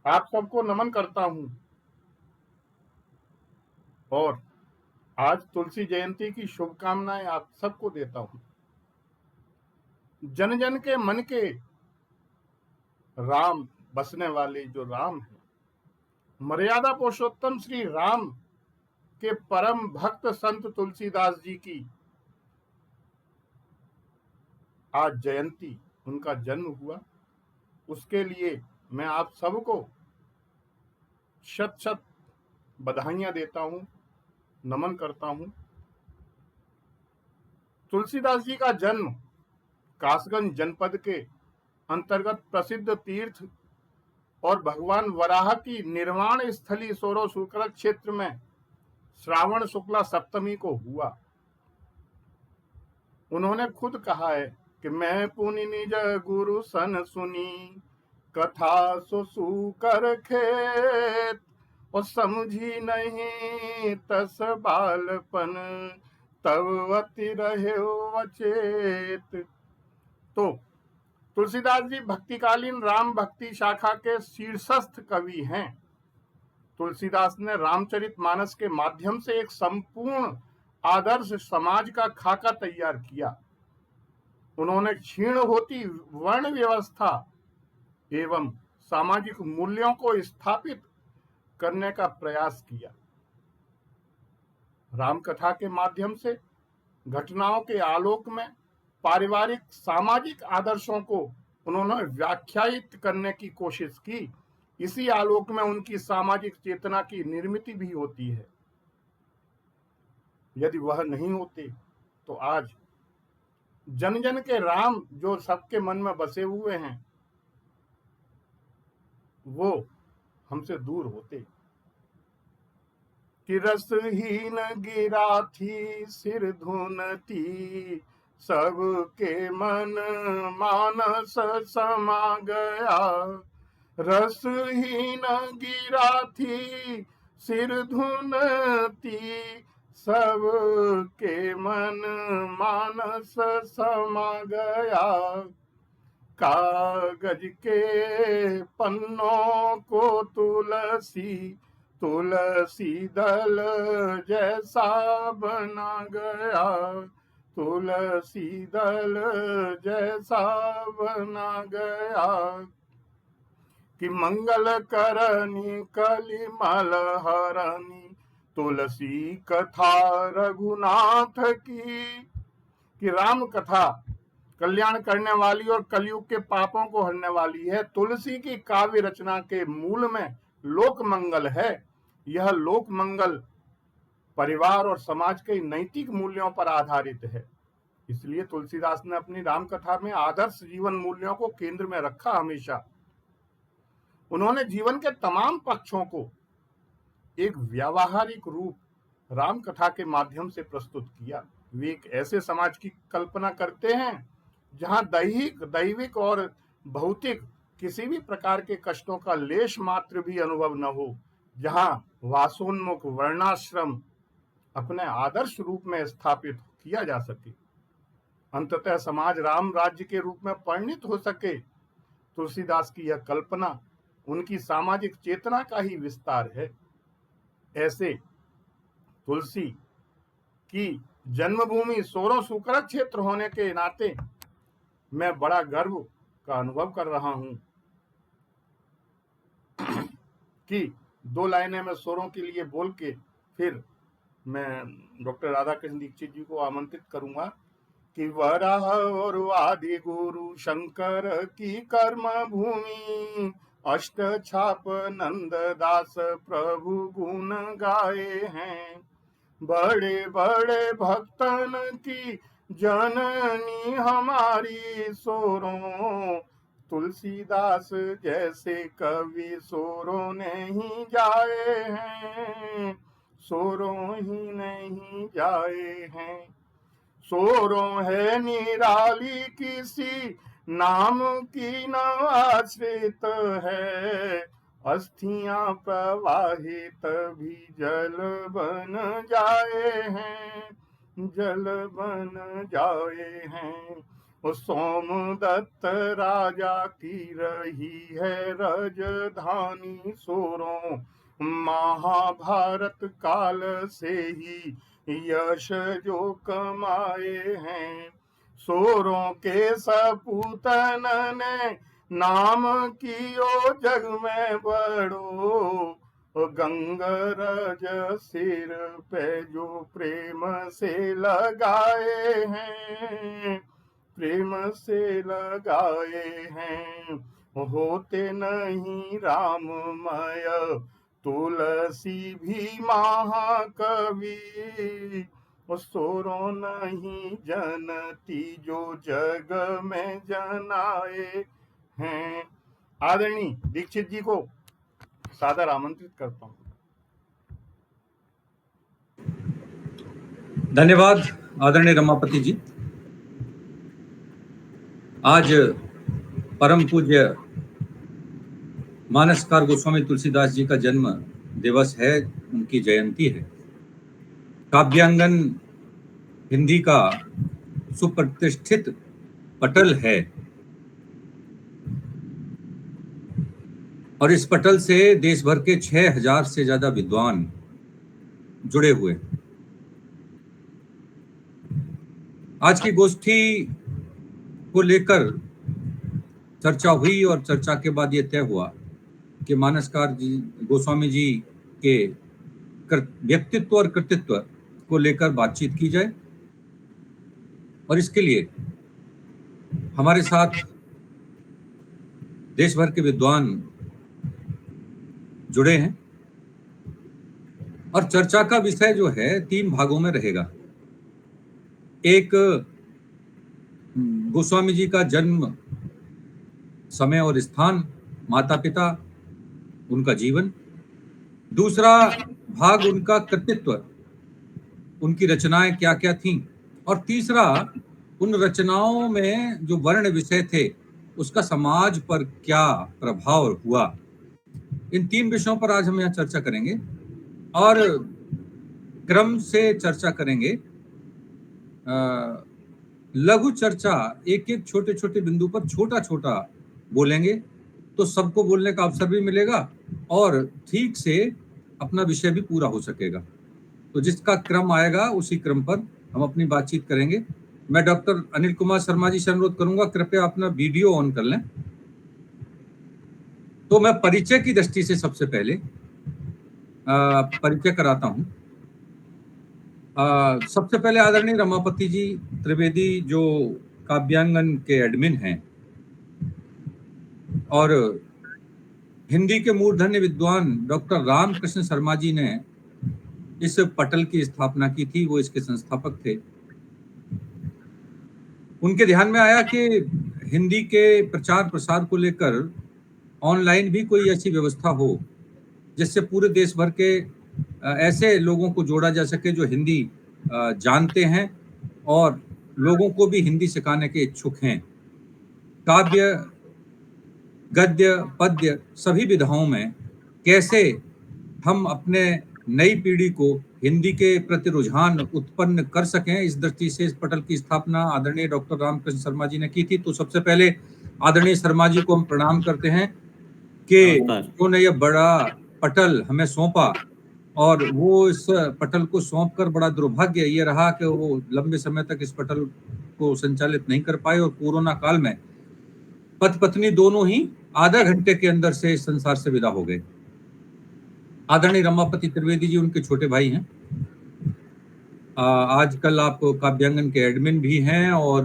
आप सबको नमन करता हूं और आज तुलसी जयंती की शुभकामनाएं आप सबको देता हूं। जन जन के मन के राम बसने वाले जो राम है, मर्यादा पुरुषोत्तम श्री राम के परम भक्त संत तुलसीदास जी की आज जयंती, उनका जन्म हुआ। उसके लिए मैं आप सबको शत शत बधाइयां देता हूं, नमन करता हूं। तुलसीदास जी का जन्म कासगंज जनपद के अंतर्गत प्रसिद्ध तीर्थ और भगवान वराह की निर्वाण स्थली सोरो शुक्र क्षेत्र में श्रावण शुक्ला सप्तमी को हुआ। उन्होंने खुद कहा है कि मैं पुनि निज गुरु सन सुनी, कथा सो सुकर खेत और समझी नहीं तस बालपन, तब अति रहे अचेत। तो तुलसीदास जी भक्तिकालीन राम भक्ति शाखा के शीर्षस्थ कवि हैं। तुलसीदास ने रामचरितमानस के माध्यम से एक संपूर्ण आदर्श समाज का खाका तैयार किया। उन्होंने क्षीण होती वर्ण व्यवस्था एवं सामाजिक मूल्यों को स्थापित करने का प्रयास किया। रामकथा के माध्यम से घटनाओं के आलोक में पारिवारिक सामाजिक आदर्शों को उन्होंने व्याख्यायित करने की कोशिश की। इसी आलोक में उनकी सामाजिक चेतना की निर्मित भी होती है। यदि वह नहीं होते तो आज जन जन के राम जो सबके मन में बसे हुए हैं वो हमसे दूर होते। कि रसहीन गिरा थी सिर धुनती, सबके मन मानस समा गया। रसहीन गिरा थी सिर धुनती, सबके मन मानस समा गया। कागज के पन्नों को तुलसी तुलसी दल जैसा बना गया, तुलसी दल जैसा बना गया। कि मंगल करनी कलिमल हरनी, तुलसी कथा रघुनाथ की। कि राम कथा कल्याण करने वाली और कलयुग के पापों को हरने वाली है। तुलसी की काव्य रचना के मूल में लोक मंगल है। यह लोक मंगल परिवार और समाज के नैतिक मूल्यों पर आधारित है। इसलिए तुलसीदास ने अपनी राम कथा में आदर्श जीवन मूल्यों को केंद्र में रखा। हमेशा उन्होंने जीवन के तमाम पक्षों को एक व्यावहारिक रूप राम कथा के माध्यम से प्रस्तुत किया। वे एक ऐसे समाज की कल्पना करते हैं जहां दैविक और भौतिक किसी भी प्रकार के कष्टों का लेश मात्र भी अनुभव न हो, जहां वासोन्मुख वर्णाश्रम अपने आदर्श रूप में स्थापित किया जा सके, अंततः समाज राम राज्य के रूप में परिणित हो सके। तुलसीदास की यह कल्पना उनकी सामाजिक चेतना का ही विस्तार है। ऐसे तुलसी की जन्मभूमि सोरो शुक्र क्षेत्र होने के नाते मैं बड़ा गर्व का अनुभव कर रहा हूं कि दो लाइनें मैं स्वरों के लिए बोल के फिर मैं डॉक्टर राधाकृष्ण दीक्षित जी को आमंत्रित करूंगा। कि वराह और आदि गुरु शंकर की कर्म भूमि, अष्ट छाप नंद दास प्रभु गुण गाए हैं। बड़े बड़े भक्तन की जननी हमारी सोरों, तुलसीदास जैसे कवि सोरों नहीं जाए हैं, सोरों ही नहीं जाए हैं। सोरों है निराली किसी नाम की न आश्रित है, अस्थियां प्रवाहित भी जल बन जाए हैं, जल बन जाए हैं। सोमदत्त राजा की रही है राजधानी सोरों, महाभारत काल से ही यश जो कमाए हैं। सोरों के सपूतन ने नाम कियो जग में बड़ो, गंगरज सिर पे जो प्रेम से लगाए हैं, प्रेम से लगाए हैं। होते नहीं राममय तुलसी भी महाकवि, सोरो नहीं जनती जो जग में जनाए हैं। आदरणीय दीक्षित जी को सादर आमंत्रित करता हूँ। धन्यवाद आदरणीय रमापति जी। आज परम पूज्य मानसकार गोस्वामी तुलसीदास जी का जन्म दिवस है, उनकी जयंती है। काव्यांगन हिंदी का सुप्रतिष्ठित पटल है और इस पटल से देश भर के 6000 से ज्यादा विद्वान जुड़े हुए। आज की गोष्ठी को लेकर चर्चा हुई और चर्चा के बाद यह तय हुआ कि मानसकार जी गोस्वामी जी के व्यक्तित्व और कृतित्व को लेकर बातचीत की जाए। और इसके लिए हमारे साथ देश भर के विद्वान जुड़े हैं और चर्चा का विषय जो है 3 भागों में रहेगा। एक गोस्वामी जी का जन्म, समय और स्थान, माता पिता, उनका जीवन। दूसरा भाग उनका कृतित्व, उनकी रचनाएं क्या क्या थीं। और तीसरा उन रचनाओं में जो वर्ण विषय थे उसका समाज पर क्या प्रभाव हुआ। इन 3 विषयों पर आज हम यहाँ चर्चा करेंगे और क्रम से चर्चा करेंगे। लघु चर्चा, एक एक छोटे छोटे बिंदु पर छोटा छोटा बोलेंगे तो सबको बोलने का अवसर भी मिलेगा और ठीक से अपना विषय भी पूरा हो सकेगा। तो जिसका क्रम आएगा उसी क्रम पर हम अपनी बातचीत करेंगे। मैं डॉक्टर अनिल कुमार शर्मा जी से अनुरोध करूंगा, कृपया अपना वीडियो ऑन कर लें। तो मैं परिचय की दृष्टि से सबसे पहले परिचय कराता हूं। सबसे पहले आदरणीय रमापति जी त्रिवेदी जो काव्यांगन के एडमिन हैं और हिंदी के मूर्धन्य विद्वान डॉक्टर रामकृष्ण शर्मा जी ने इस पटल की स्थापना की थी, वो इसके संस्थापक थे। उनके ध्यान में आया कि हिंदी के प्रचार प्रसार को लेकर ऑनलाइन भी कोई ऐसी व्यवस्था हो जिससे पूरे देश भर के ऐसे लोगों को जोड़ा जा सके जो हिंदी जानते हैं और लोगों को भी हिंदी सिखाने के इच्छुक हैं। काव्य, गद्य, पद्य सभी विधाओं में कैसे हम अपने नई पीढ़ी को हिंदी के प्रति रुझान उत्पन्न कर सकें, इस दृष्टि से इस पटल की स्थापना आदरणीय डॉक्टर रामकृष्ण शर्मा जी ने की थी। तो सबसे पहले आदरणीय शर्मा जी को हम प्रणाम करते हैं कि उन्होंने यह बड़ा पटल हमें सौंपा और वो इस पटल को सौंपकर बड़ा दुर्भाग्य ये रहा कि वो लंबे समय तक इस पटल को संचालित नहीं कर पाए और कोरोना काल में पति पत्नी दोनों ही आधा घंटे के अंदर से इस संसार से विदा हो गए। आदरणीय रमापति त्रिवेदी जी उनके छोटे भाई हैं। आजकल आप काव्यांगन के एडमिन भी हैं और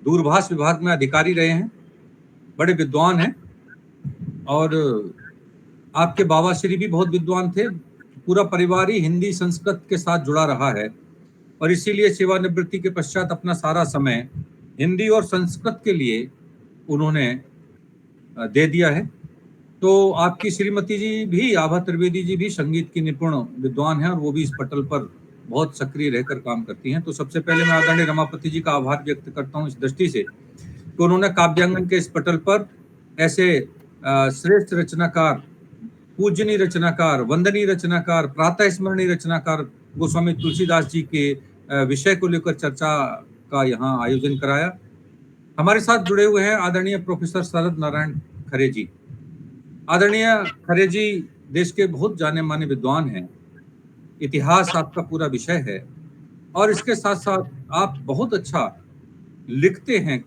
दूरभाष विभाग में अधिकारी रहे हैं, बड़े विद्वान हैं और आपके बाबा श्री भी बहुत विद्वान थे। पूरा परिवार ही हिंदी संस्कृत के साथ जुड़ा रहा है और इसीलिए सेवानिवृत्ति के पश्चात अपना सारा समय हिंदी और संस्कृत के लिए उन्होंने दे दिया है। तो आपकी श्रीमती जी भी, आभा त्रिवेदी जी भी संगीत की निपुण विद्वान हैं और वो भी इस पटल पर बहुत सक्रिय रहकर काम करती हैं। तो सबसे पहले मैं आदरणीय रमापति जी का आभार व्यक्त करता हूँ इस दृष्टि से कि उन्होंने काव्यांगन के इस पटल पर ऐसे श्रेष्ठ रचनाकार, पूजनीय रचनाकार, वंदनीय रचनाकार, प्रातः स्मरणीय रचनाकार गोस्वामी तुलसीदास जी के विषय को लेकर चर्चा का यहाँ आयोजन कराया। हमारे साथ जुड़े हुए हैं आदरणीय प्रोफेसर शरद नारायण खरे जी। आदरणीय खरे जी देश के बहुत जाने माने विद्वान हैं। इतिहास आपका पूरा विषय है और इसके साथ साथ आप बहुत अच्छा लिखते हैं।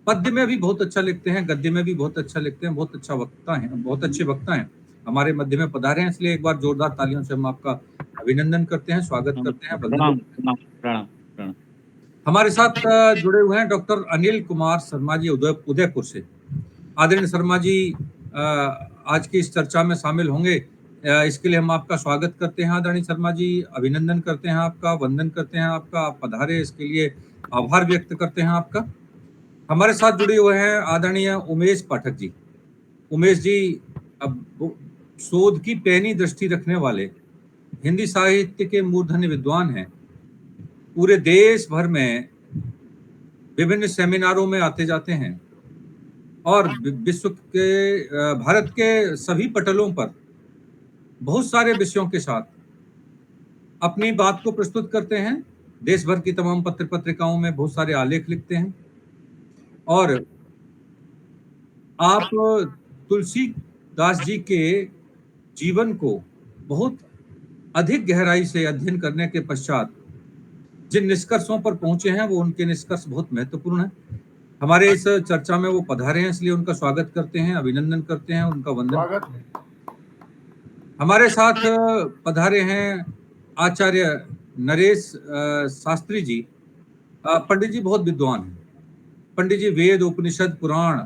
पद्य में भी बहुत अच्छा लिखते हैं, गद्य में भी बहुत अच्छा लिखते हैं, बहुत अच्छा वक्ता हैं, बहुत अच्छे वक्ता हैं। हमारे मध्य में पधारे हैं, इसलिए एक बार जोरदार तालियों से हम आपका अभिनंदन करते हैं, स्वागत करते हैं, वंदन प्रणाम करते हैं। प्रणाम प्रणाम प्रणाम। हमारे साथ जुड़े हुए हैं डॉक्टर अनिल कुमार शर्मा जी उदयपुर से। आदरणीय शर्मा जी आज की इस चर्चा में शामिल होंगे, इसके लिए हम आपका स्वागत करते हैं। आदरणीय शर्मा जी, अभिनंदन करते हैं आपका, वंदन करते हैं आपका, आप पधारे इसके लिए आभार व्यक्त करते हैं आपका। हमारे साथ जुड़े हुए हैं आदरणीय उमेश पाठक जी। उमेश जी अब शोध की पैनी दृष्टि रखने वाले हिंदी साहित्य के मूर्धन्य विद्वान हैं। पूरे देश भर में विभिन्न सेमिनारों में आते जाते हैं और विश्व के भारत के सभी पटलों पर बहुत सारे विषयों के साथ अपनी बात को प्रस्तुत करते हैं। देश भर की तमाम पत्र पत्रिकाओं में बहुत सारे आलेख लिखते हैं और आप तुलसीदास जी के जीवन को बहुत अधिक गहराई से अध्ययन करने के पश्चात जिन निष्कर्षों पर पहुंचे हैं वो उनके निष्कर्ष बहुत महत्वपूर्ण हैं। हमारे इस चर्चा में वो पधारे हैं, इसलिए उनका स्वागत करते हैं, अभिनंदन करते हैं, उनका वंदन करते हैं। हमारे साथ पधारे हैं आचार्य नरेश शास्त्री जी। पंडित जी बहुत विद्वान हैं। पंडित जी वेद, उपनिषद, पुराण,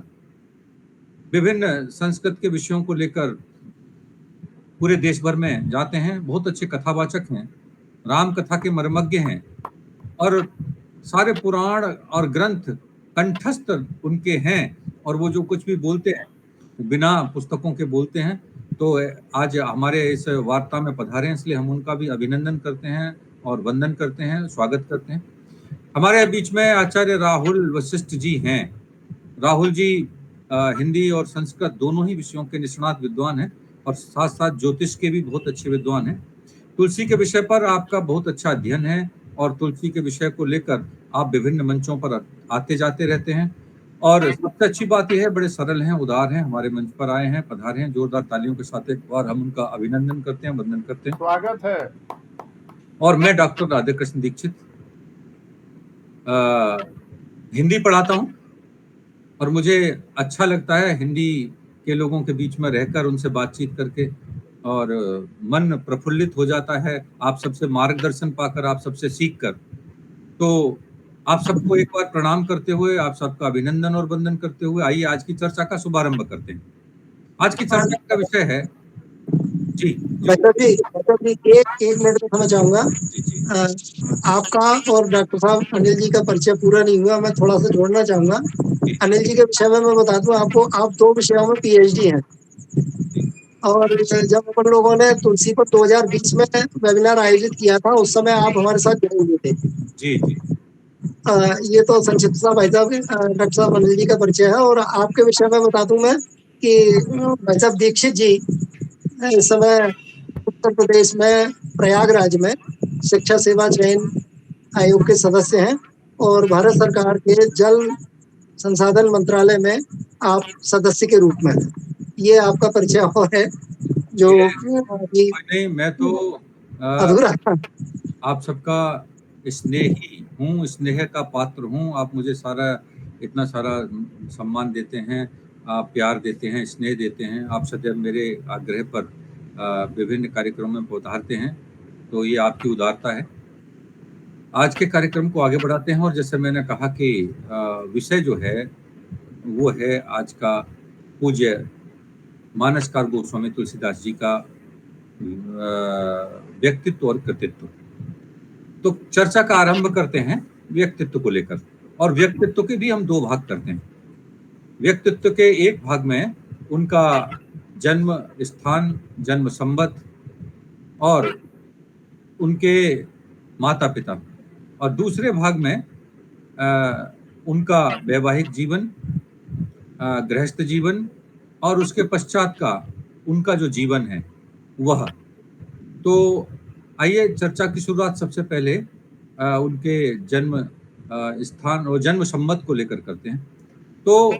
विभिन्न संस्कृत के विषयों को लेकर पूरे देश भर में जाते हैं। बहुत अच्छे कथावाचक हैं, राम कथा के मर्मज्ञ हैं और सारे पुराण और ग्रंथ कंठस्थ उनके हैं और वो जो कुछ भी बोलते हैं बिना पुस्तकों के बोलते हैं। तो आज हमारे इस वार्ता में पधारे हैं, इसलिए हम उनका भी अभिनंदन करते हैं और वंदन करते हैं, स्वागत करते हैं। हमारे बीच में आचार्य राहुल वशिष्ठ जी हैं। राहुल जी हिंदी और संस्कृत दोनों ही विषयों के निष्णात विद्वान हैं और साथ साथ ज्योतिष के भी बहुत अच्छे विद्वान हैं। तुलसी के विषय पर आपका बहुत अच्छा अध्ययन है और तुलसी के विषय को लेकर आप विभिन्न मंचों पर आते जाते रहते हैं और सबसे अच्छी बात यह है बड़े सरल हैं, उदार हैं, हमारे मंच पर आए हैं, पधारे हैं। जोरदार तालियों के साथ एक बार हम उनका अभिनंदन करते हैं, वंदन करते हैं। स्वागत है। और मैं डॉक्टर राधे कृष्ण दीक्षित हिंदी पढ़ाता हूँ और मुझे अच्छा लगता है हिंदी के लोगों के बीच में रहकर उनसे बातचीत करके और मन प्रफुल्लित हो जाता है। आप सबसे मार्गदर्शन पाकर, आप सबसे सीखकर। तो आप सबको एक बार प्रणाम करते हुए, आप सबका अभिनंदन और वंदन करते हुए आइए आज की चर्चा का शुभारंभ करते हैं। आज की चर्चा का विषय है जी एक मिनट में चाहूंगा। आपका और डॉक्टर साहब अनिल जी का परिचय पूरा नहीं हुआ, मैं थोड़ा सा जोड़ना चाहूंगा। अनिल जी के विषय में मैं बता दूं आपको, आप 2 विषयों में पीएचडी हैं और जब अपन लोगों ने तुलसी पर 2020 में वेबिनार आयोजित किया था उस समय आप हमारे साथ जुड़े हुए थे। जी जी। ये तो संक्षिप्त सा भाई साहब डॉक्टर साहब अनिल जी का परिचय है। और आपके विषय में बता दूं मैं कि भाई साहब दीक्षित जी इस समय उत्तर प्रदेश में प्रयागराज में शिक्षा सेवा चयन आयोग के सदस्य हैं और भारत सरकार के जल संसाधन मंत्रालय में आप सदस्य के रूप में हैं। ये आपका परिचय और है जो नहीं, मैं तो अधूरा आप सबका स्नेही हूँ, स्नेह का पात्र हूँ। आप मुझे इतना सारा सम्मान देते हैं, आप प्यार देते हैं, स्नेह देते हैं। आप सदैव मेरे आग्रह पर विभिन्न कार्यक्रमों में पधारते हैं, तो ये आपकी उदारता है। आज के कार्यक्रम को आगे बढ़ाते हैं और जैसे मैंने कहा कि विषय जो है वो है आज का पूज्य मानसकार गोस्वामी तुलसीदास जी का व्यक्तित्व और कृतित्व। तो चर्चा का आरंभ करते हैं व्यक्तित्व को लेकर और व्यक्तित्व के भी हम 2 भाग करते हैं। व्यक्तित्व के एक भाग में उनका जन्म स्थान, जन्म संबत और उनके माता पिता, और दूसरे भाग में उनका वैवाहिक जीवन, गृहस्थ जीवन और उसके पश्चात का उनका जो जीवन है वह। तो आइए चर्चा की शुरुआत सबसे पहले उनके जन्म स्थान और जन्म संबत को लेकर करते हैं। तो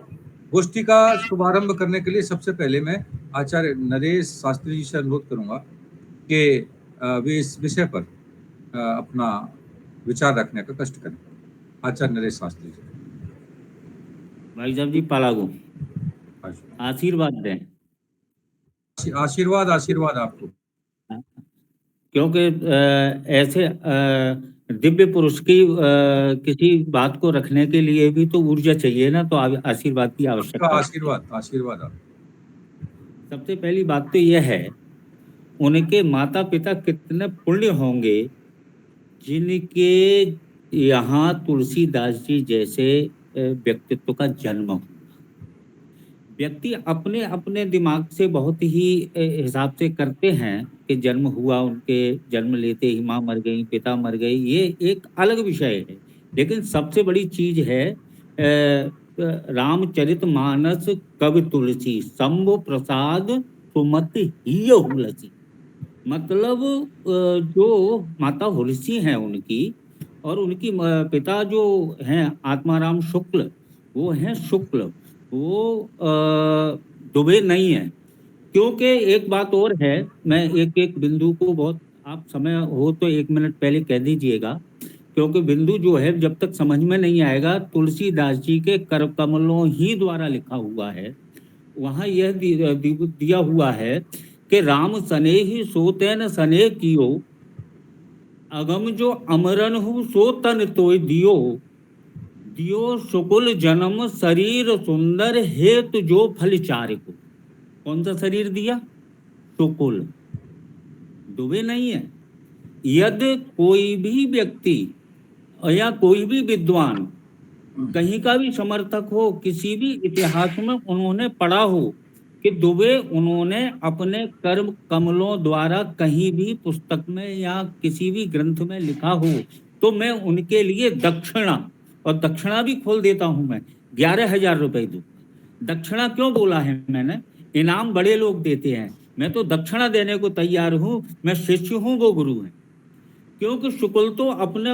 गोष्ठी का शुभारंभ करने के लिए सबसे पहले मैं आचार्य नरेश शास्त्री जी से अनुरोध करूंगा कि वे इस विषय पर अपना विचार रखने का कष्ट करें। आचार्य नरेश शास्त्री जी। भाई साहब जी पालागो आशीर्वाद दें। आशीर्वाद आपको, क्योंकि ऐसे दिव्य पुरुष की किसी बात को रखने के लिए भी तो ऊर्जा चाहिए ना, तो आशीर्वाद की आवश्यकता। आशीर्वाद आप। सबसे पहली बात तो यह है, उनके माता पिता कितने पुण्य होंगे जिनके यहाँ तुलसीदास जी जैसे व्यक्तित्व का जन्म हो। व्यक्ति अपने अपने दिमाग से बहुत ही हिसाब से करते हैं कि जन्म हुआ, उनके जन्म लेते ही माँ मर गई, पिता मर गए, ये एक अलग विषय है। लेकिन सबसे बड़ी चीज है रामचरितमानस कवि तुलसी शंभु प्रसाद सुमति ही हुलसी। मतलब जो माता हुलसी हैं उनकी, और उनकी पिता जो हैं आत्माराम शुक्ल, वो हैं शुक्ल, वो दुबे नहीं है। क्योंकि एक बात और है, मैं एक एक बिंदु को बहुत, आप समय हो तो 1 मिनट पहले कह दीजिएगा, क्योंकि बिंदु जो है जब तक समझ में नहीं आएगा, तुलसीदास जी के कर कमलों ही द्वारा लिखा हुआ है। वहां यह दिया हुआ है कि राम सने ही सोतेन सने कियो, अगम जो अमरन हूँ सो तन तोय दियो, दियो शुकुल जन्म शरीर सुंदर हेतु जो फल चार को। कौन सा शरीर दिया? शुकुल, दुबे नहीं है। यदि कोई भी व्यक्ति या कोई भी विद्वान कहीं का भी समर्थक हो, किसी भी इतिहास में उन्होंने पढ़ा हो कि दुबे उन्होंने अपने कर्म कमलों द्वारा कहीं भी पुस्तक में या किसी भी ग्रंथ में लिखा हो, तो मैं उनके लिए दक्षिणा, और दक्षिणा भी खोल देता हूं मैं, 11,000 रुपए दूं। दक्षिणा क्यों बोला है मैंने? इनाम बड़े लोग देते हैं, मैं तो दक्षिणा देने को तैयार हूं। मैं शिष्य हूं, वो गुरु है। क्योंकि शुक्ल तो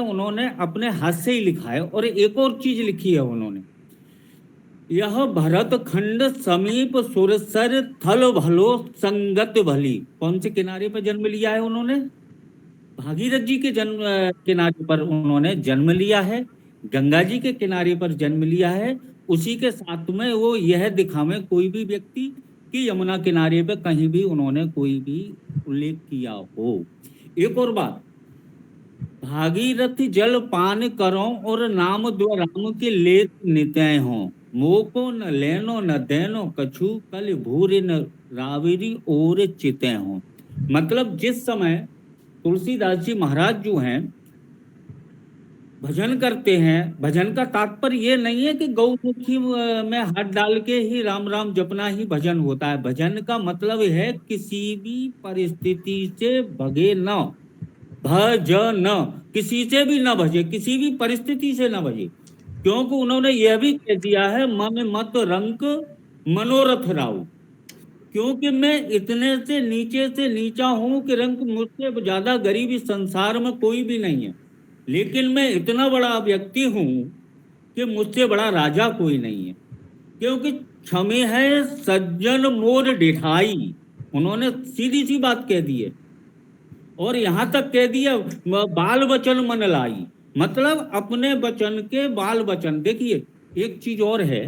उन्होंने अपने हाथ से ही लिखा है। और एक और चीज लिखी है उन्होंने, यह भरत खंड समीप सुरसर थल भलो संगत भली। कौन से किनारे पर जन्म लिया है उन्होंने? भागीरथ जी के जन्म किनारे पर उन्होंने जन्म लिया है, गंगा जी के किनारे पर जन्म लिया है। उसी के साथ में वो यह दिखावे कोई भी व्यक्ति कि यमुना किनारे पे कहीं भी उन्होंने कोई भी उल्लेख किया हो। एक और बात, भागीरथ जल पान करो और नाम द्व राम के लेत नित्य हो, मोको न लेनो न देनो कछु कल भूरे न रावरी और चिते हो। मतलब जिस समय तुलसीदास जी महाराज जो हैं भजन करते हैं, भजन का तात्पर्य ये नहीं है कि गौमुखी में हाथ डाल के ही राम राम जपना ही भजन होता है। भजन का मतलब है किसी भी परिस्थिति से भगे न, भजन, किसी से भी न भजे, किसी भी परिस्थिति से न भजे। क्योंकि उन्होंने यह भी कह दिया है, मन मत रंक मनोरथ राव। क्योंकि मैं इतने से नीचा हूं कि रंक मुझसे ज्यादा गरीबी संसार में कोई भी नहीं है, लेकिन मैं इतना बड़ा व्यक्ति हूं कि मुझसे बड़ा राजा कोई नहीं है। क्योंकि क्षमे है सज्जन मोर डिठाई, उन्होंने सीधी सी बात कह दी है। और यहां तक कह दिया बाल वचन मन लाई, मतलब अपने वचन के बाल वचन। देखिए एक चीज और है,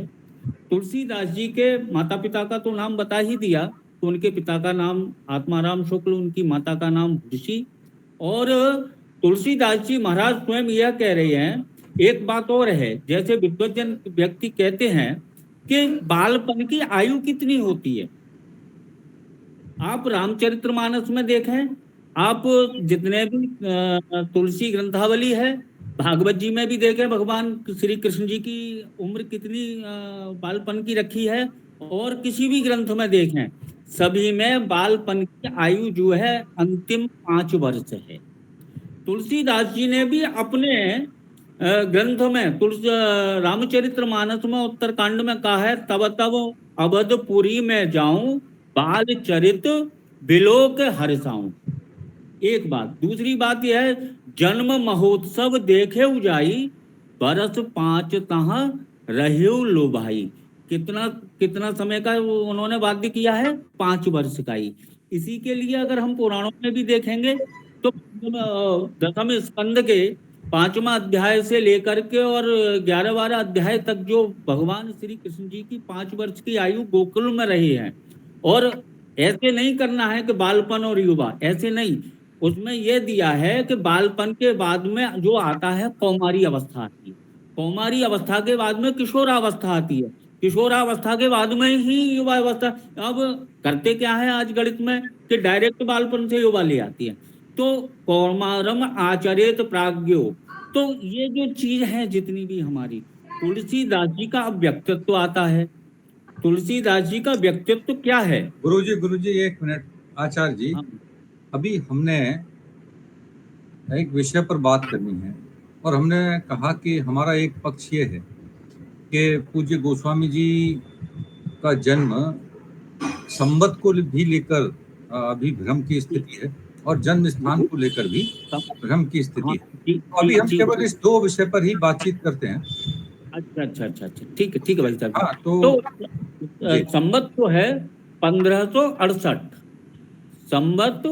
तुलसीदास जी के माता पिता का तो नाम बता ही दिया, तो उनके पिता का नाम आत्माराम शुक्ल, उनकी माता का नाम ऋषि। और तुलसीदास जी महाराज स्वयं यह कह रहे हैं। एक बात और है, जैसे विद्वजन व्यक्ति कहते हैं कि बालपन की आयु कितनी होती है। आप रामचरितमानस में देखें, आप जितने भी तुलसी ग्रंथावली है, भागवत जी में भी देखें, भगवान श्री कृष्ण जी की उम्र कितनी बालपन की रखी है, और किसी भी ग्रंथ में देखें, सभी में बालपन की आयु जो है अंतिम 5 वर्ष है। तुलसीदास जी ने भी अपने ग्रंथ में रामचरितमानस में उत्तरकांड में कहा है, तब तब अवधपुरी में जाऊं बाल चरित बिलोक हर्षाऊं। एक बात। दूसरी बात यह है, जन्म महोत्सव देखे उजाई बरस 5 तहाँ रह्यो लो भाई। कितना कितना समय का उन्होंने वाद्य किया है, 5 वर्ष का ही। इसी के लिए अगर हम पुराणों में भी देखेंगे तो दसम स्कंद के 5वां अध्याय से लेकर के और 11-12 अध्याय तक जो भगवान श्री कृष्ण जी की 5 वर्ष की आयु गोकुल में रही है। और ऐसे नहीं करना है कि बालपन और युवा, ऐसे नहीं। उसमें यह दिया है कि बालपन के बाद में जो आता है कौमारी अवस्था आती है, कौमारी अवस्था के बाद में किशोरावस्था आती है, किशोरावस्था के बाद में ही युवा अवस्था। अब करते क्या है आज गणित में कि डायरेक्ट बालपन से युवा ले आती है। तो कौमारम आचरेत प्राज्ञो, तो ये जो चीज है जितनी भी हमारी, तुलसीदास जी का व्यक्तित्व आता है। तुलसीदास जी का व्यक्तित्व क्या है? गुरुजी 1 मिनट। आचार्य जी, हाँ। अभी हमने एक विषय पर बात करनी है और हमने कहा कि हमारा एक पक्ष ये है कि पूज्य गोस्वामी जी का जन्म संवत को भी लेकर अभी भ्रम की स्थिति है और जन्म स्थान को लेकर भी भ्रम की स्थिति है। तो अभी हम केवल इस 2 विषय पर ही बातचीत करते हैं। अच्छा, ठीक है भाई साहब। हाँ, तो संवत जो है 1568, संवत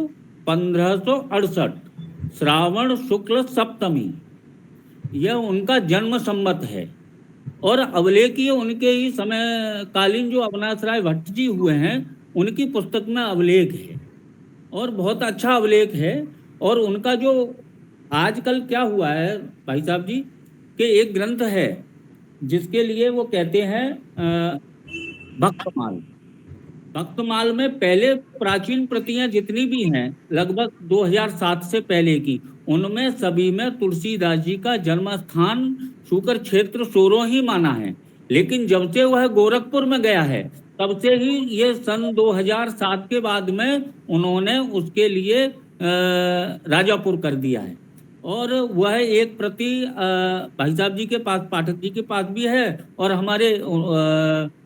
1568, श्रावण शुक्ल सप्तमी, यह उनका जन्म संवत है। और अवलेखीय उनके ही समय कालीन जो अविनाश राय भट्ट जी हुए हैं, उनकी पुस्तक में अवलेख है और बहुत अच्छा अवलेख है। और उनका जो आजकल क्या हुआ है भाई साहब जी कि एक ग्रंथ है जिसके लिए वो कहते हैं भक्तमाल। भक्तमाल में पहले प्राचीन प्रतियां जितनी भी हैं लगभग 2007 से पहले की, उनमें सभी में तुलसीदास जी का जन्म स्थान शुकर क्षेत्र सोरो ही माना है। लेकिन जब से वह गोरखपुर में गया है तब से ही ये सन 2007 के बाद में उन्होंने उसके लिए राजापुर कर दिया है। और वह एक प्रति भाई साहब जी के पास, पाठक जी के पास भी है और हमारे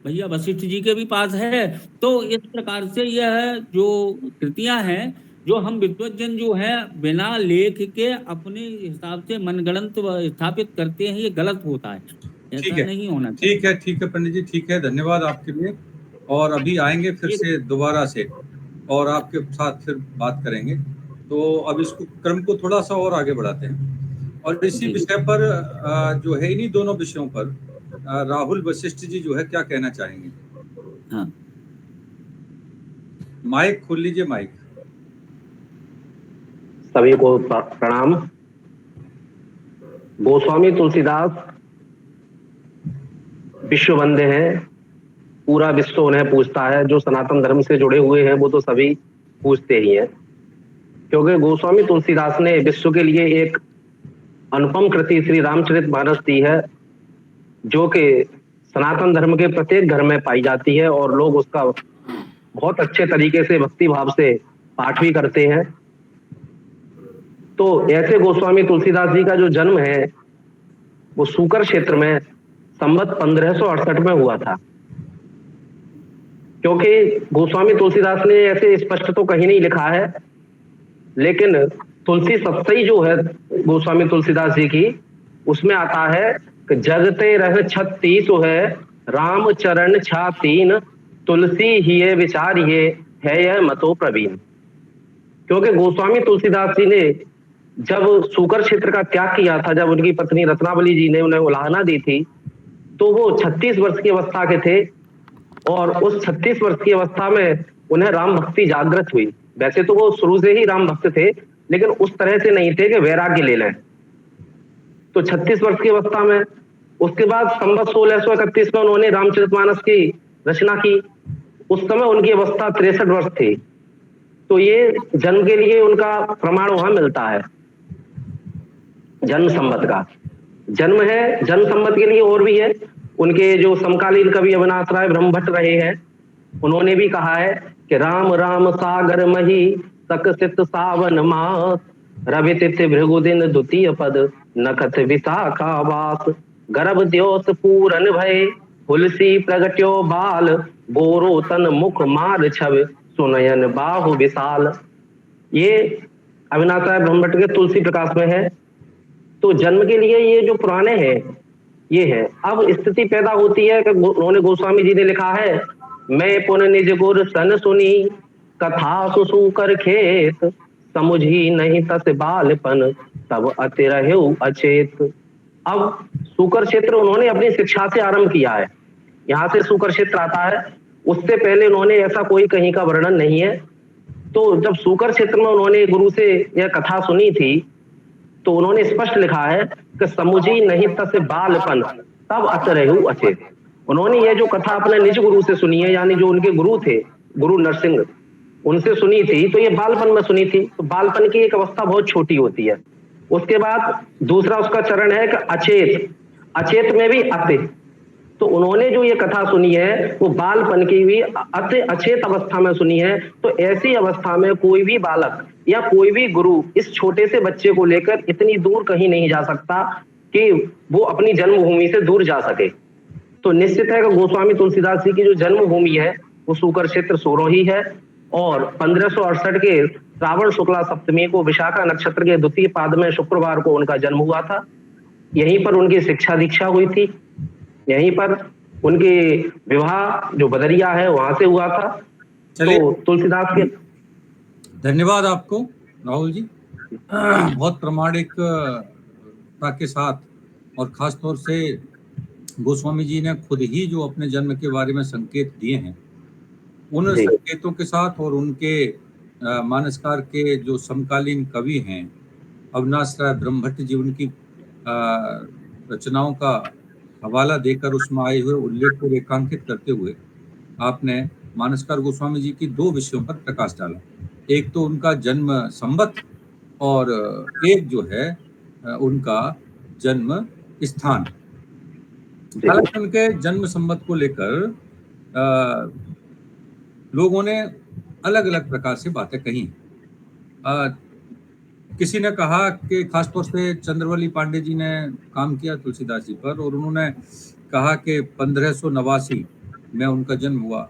भैया वशिष्ठ जी के भी पास है। तो इस प्रकार से यह जो कृतियां हैं जो हम विद्वज्जन जो है बिना लेख के अपने हिसाब से मनगढ़ंत स्थापित करते हैं, ये गलत होता है, ऐसा नहीं होना चाहिए। ठीक है पंडित जी, ठीक है, धन्यवाद आपके लिए। और अभी आएंगे फिर से दोबारा से और आपके साथ फिर बात करेंगे। तो अब इसको क्रम को थोड़ा सा और आगे बढ़ाते हैं और इसी विषय पर जो है इन्हीं दोनों विषयों पर राहुल वशिष्ठ जी जो है क्या कहना चाहेंगे। हाँ, माइक खोल लीजिए, माइक। सभी को प्रणाम। गोस्वामी तुलसीदास विश्व वंदे हैं, पूरा विश्व उन्हें पूजता है। जो सनातन धर्म से जुड़े हुए हैं वो तो सभी पूजते ही हैं, क्योंकि गोस्वामी तुलसीदास ने विश्व के लिए एक अनुपम कृति श्री रामचरितमानस दी है, जो कि सनातन धर्म के प्रत्येक घर में पाई जाती है और लोग उसका बहुत अच्छे तरीके से भक्ति भाव से पाठ भी करते हैं। तो ऐसे गोस्वामी तुलसीदास जी का जो जन्म है वो सूकर क्षेत्र में संवत 1568 में हुआ था। क्योंकि गोस्वामी तुलसीदास ने ऐसे स्पष्ट तो कहीं नहीं लिखा है, लेकिन तुलसी सत्सई जो है गोस्वामी तुलसीदास जी की, उसमें आता है कि जगते रह 36 है राम चरण छा 3, तुलसी ही विचारिये है यह मतो प्रवीण। क्योंकि गोस्वामी तुलसीदास जी ने जब सूकर क्षेत्र का त्याग किया था, जब उनकी पत्नी रत्नावली जी ने उन्हें उलाहना दी थी, तो वो 36 वर्ष की अवस्था के थे और उस 36 वर्ष की अवस्था में उन्हें राम भक्ति जागृत हुई। वैसे तो वो शुरू से ही राम भक्त थे, लेकिन उस तरह से नहीं थे कि वैराग्य ले लें। तो 36 वर्ष की अवस्था में, उसके बाद संवत 1631 में उन्होंने रामचरितमानस की रचना की। उस समय उनकी अवस्था 63 वर्ष थी। तो ये जन्म के लिए उनका प्रमाण वहां मिलता है, जन्म संवत का। जन्म है, जन्म संवत के लिए और भी है। उनके जो समकालीन कवि अविनाश राय ब्रह्मभट्ट रहे हैं, उन्होंने भी कहा है कि राम राम सागर मही सकसित सावन मास, रवि तिथि भृगुदिन द्वितीय पद नखत विशाखा वास, गर्भ द्योस पूरन भय तुलसी प्रगट्यो बाल, गोरो तन मुख मार छव सुनयन बाहु विशाल। ये अविनाश राय ब्रह्मभट्ट के तुलसी प्रकाश में है। तो जन्म के लिए ये जो पुराने हैं ये है। अब स्थिति पैदा होती है कि उन्होंने, गोस्वामी जी ने लिखा है, मैं पुन निज गुर सन सुनी, कथा सुसूकर खेत, समुझी नहीं तस बालपन, तब अति रहु अचेत। अब सूकर क्षेत्र उन्होंने अपनी शिक्षा से आरंभ किया है, यहाँ से सूकर क्षेत्र आता है, उससे पहले उन्होंने ऐसा कोई कहीं का वर्णन नहीं है। तो जब सूकर क्षेत्र में उन्होंने गुरु से यह कथा सुनी थी, तो उन्होंने स्पष्ट लिखा है कि समुझी नहीं तस बालपन, तब अत रहु अचेत। उन्होंने यह जो कथा अपने निज गुरु से सुनी है, यानी जो उनके गुरु थे, गुरु नरसिंह, उनसे सुनी थी, तो ये बालपन में सुनी थी। तो बालपन की एक अवस्था बहुत छोटी होती है। उसके बाद दूसरा उसका चरण है कि अचेत, अचेत में भी अति। तो उन्होंने जो ये कथा सुनी है वो बालपन की भी अति अचेत अवस्था में सुनी है। तो ऐसी अवस्था में कोई भी बालक या कोई भी गुरु इस छोटे से बच्चे को लेकर इतनी दूर कहीं नहीं जा सकता कि वो अपनी जन्मभूमि से दूर जा सके। तो निश्चित है कि गोस्वामी तुलसीदास जी की जो जन्मभूमि है वो सूकर क्षेत्र सोरोही है, और 1568 के श्रावण शुक्ला सप्तमी को विशाखा नक्षत्र के द्वितीय पाद में शुक्रवार को उनका जन्म हुआ था। यहीं पर उनकी शिक्षा दीक्षा हुई थी, यहीं पर उनके विवाह जो बदरिया है वहां से हुआ था। तो तुलसीदास के धन्यवाद आपको राहुल जी, बहुत प्रामाणिकता के साथ, और खास तौर से गोस्वामी जी ने खुद ही जो अपने जन्म के बारे में संकेत दिए हैं, उन संकेतों के साथ और उनके मानसकार के जो समकालीन कवि हैं अविनाश राय ब्रह्मभट्ट जी, उनकी रचनाओं का हवाला देकर उसमें आए हुए उल्लेख को रेखांकित करते हुए आपने मानसकार गोस्वामी जी की दो विषयों पर प्रकाश डाला। एक तो उनका जन्म संवत, और एक जो है उनका जन्म स्थान। हालांकि उनके जन्म संवत को लेकर लोगों ने अलग अलग प्रकार से बातें कही। किसी ने कहा कि खासतौर से चंद्रवली पांडे जी ने काम किया तुलसीदास जी पर, और उन्होंने कहा कि 1589 में उनका जन्म हुआ,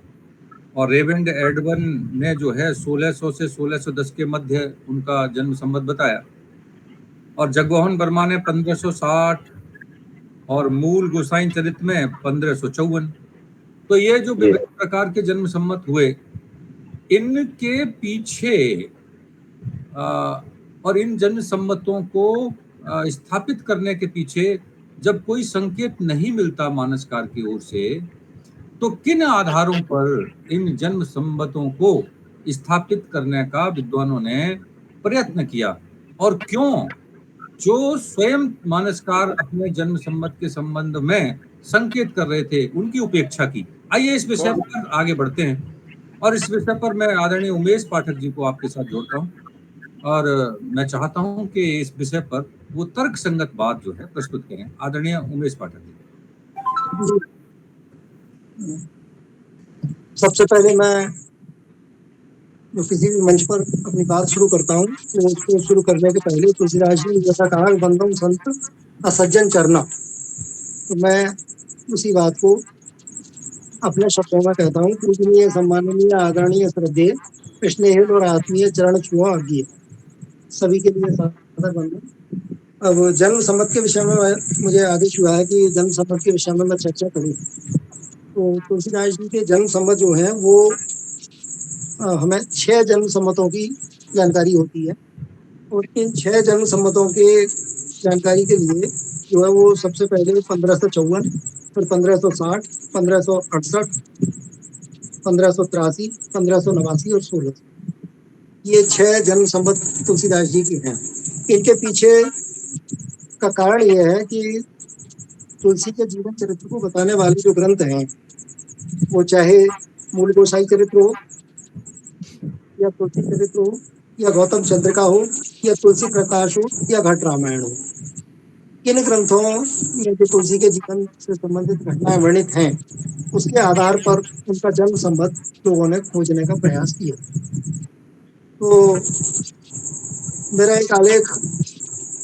और रेवेंड एडवन ने जो है 1600 से 1610 के मध्य उनका जन्म संवत बताया, और जगमोहन वर्मा ने 1560, और मूल गोसाई चरित में 1554। तो ये जो विभिन्न प्रकार के जन्म संवत हुए, इनके पीछे और इन जन्म संवतों को स्थापित करने के पीछे जब कोई संकेत नहीं मिलता मानसकार की ओर से, तो किन आधारों पर इन जन्म संवतों को स्थापित करने का विद्वानों ने प्रयत्न किया, और क्यों जो स्वयं मानसकार अपने जन्म संवत के संबंध में संकेत कर रहे थे उनकी उपेक्षा की। आइए इस विषय पर आगे बढ़ते हैं, और इस विषय पर मैं आदरणीय उमेश पाठक जी को आपके साथ जोड़ता हूं, और मैं चाहता हूं कि इस विषय पर वो तर्क संगत बात जो है प्रस्तुत करें। आदरणीय उमेश पाठक जी। सबसे पहले मैं जो किसी भी मंच पर अपनी बात शुरू करता हूँ, तो उसको शुरू करने के पहले तुलसीदास जी ने जैसा कहा, बंदम संत असज्जन चरना, तो मैं उसी बात को अपने शब्दों में कहता हूँ। पूजनीय, सम्माननीय, आदरणीय, श्रद्धेय, स्नेहिल और आत्मीय चरण छुआ आज्ञे, सभी के लिए सादर वंदन। अब जन्म संवत के विषय में मुझे आदेश हुआ है कि जन्म संवत के विषय में मैं चर्चा करूँ। तो तुलसीदास जी के जन्म संवत जो है वो हमें 6 जन्म संवतों की जानकारी होती है, और इन 6 जन्म संवतों के जानकारी के लिए जो है वो सबसे पहले 1554, फिर 1560, 1568, 1583, 1589 और 1600, ये 6 जन्म संवत तुलसीदास जी के हैं। इनके पीछे का कारण यह है कि तुलसी के जीवन चरित्र को बताने वाले जो ग्रंथ हैं, वो चाहे मूल गोसाई चरित्र हो, या तुलसी चरित्र हो, या गौतम चंद्रिका हो, या तुलसी प्रकाश हो, या घट रामायण हो, इन ग्रंथों में जो तुलसी के जीवन से संबंधित घटनाएं वर्णित हैं, उसके आधार पर उनका जन्म संवत लोगों ने खोजने का प्रयास किया। तो मेरा एक आलेख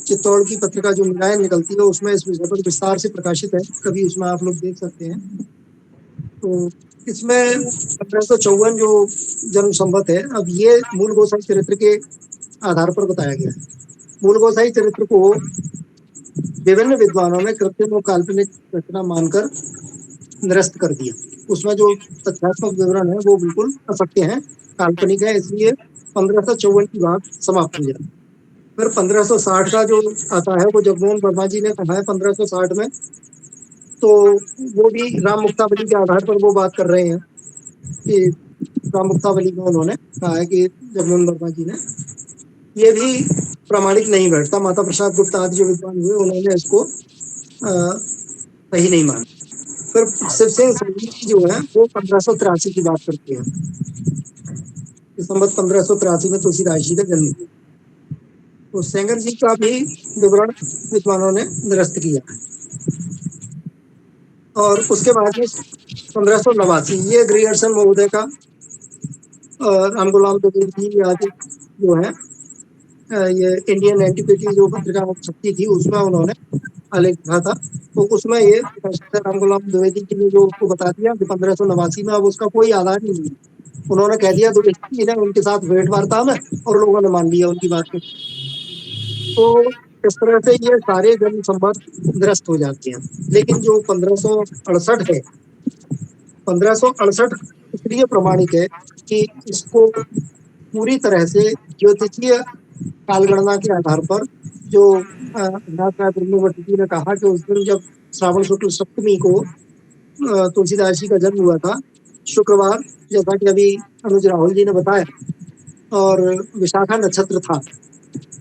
चित्तौड़ की पत्रिका जो मिलायन निकलती है उसमें इस विषय पर विस्तार से प्रकाशित है, कभी उसमें आप लोग देख सकते हैं। तो इसमें 1554 जो जन्म संवत है, अब ये मूल गोसाई चरित्र के आधार पर बताया गया है। मूल गोसाई चरित्र को विभिन्न विद्वानों ने कृत्रिम और काल्पनिक रचना मानकर निरस्त कर दिया। उसमें जो तथ्यात्मक विवरण है वो बिल्कुल असत्य है, काल्पनिक है, इसलिए 1554 की बात समाप्त हो जाती। फिर 1560 का जो आता है वो जगमोहन वर्मा जी ने कहा है 1560 में, तो वो भी राम मुक्तावली के आधार पर वो बात कर रहे हैं कि राम मुक्तावली में उन्होंने कहा है कि जगमोहन वर्मा जी ने, ये भी प्रामाणिक नहीं बैठता। माता प्रसाद गुप्ता आदि जो विद्वान हुए उन्होंने इसको सही नहीं माना। फिर शिव सिंह सैनी जो है वो 1583 की बात करते हैं, दिसंबर 1583 में तुलसीदास जी का जन्म हुआ। तो सेंगर जी का भी विवरण विद्वानों ने निरस्त किया है। और उसके बाद में 1589 ये ग्रियर्सन महोदय का राम गुलाम द्विवेदी आदि जो है ये इंडियन एंटिक्विटी जो पत्रिका छपती थी उसमें उन्होंने आलेख लिखा था। तो उसमें ये राम गुलाम द्विवेदी जी ने जो उसको बता दिया कि 1589 में अब उसका कोई आधार नहीं है। उन्होंने कह दिया द्विवेदी ने उनके साथ भेंट वार्ता में, और लोगों ने मान लिया उनकी बात को। तो इस तरह से ये सारे जन्म संबंध निरस्त हो जाते हैं। लेकिन जो 1568 है, 1568 इसलिए प्रमाणिक है कि इसको पूरी तरह से ज्योतिषीय कालगणना के आधार पर जो ब्रह्मवती जी ने कहा कि उस दिन जब श्रावण शुक्ल सप्तमी को तुलसीदास जी का जन्म हुआ था, शुक्रवार, जैसा कि अभी अनुज राहुल जी ने बताया, और विशाखा नक्षत्र था,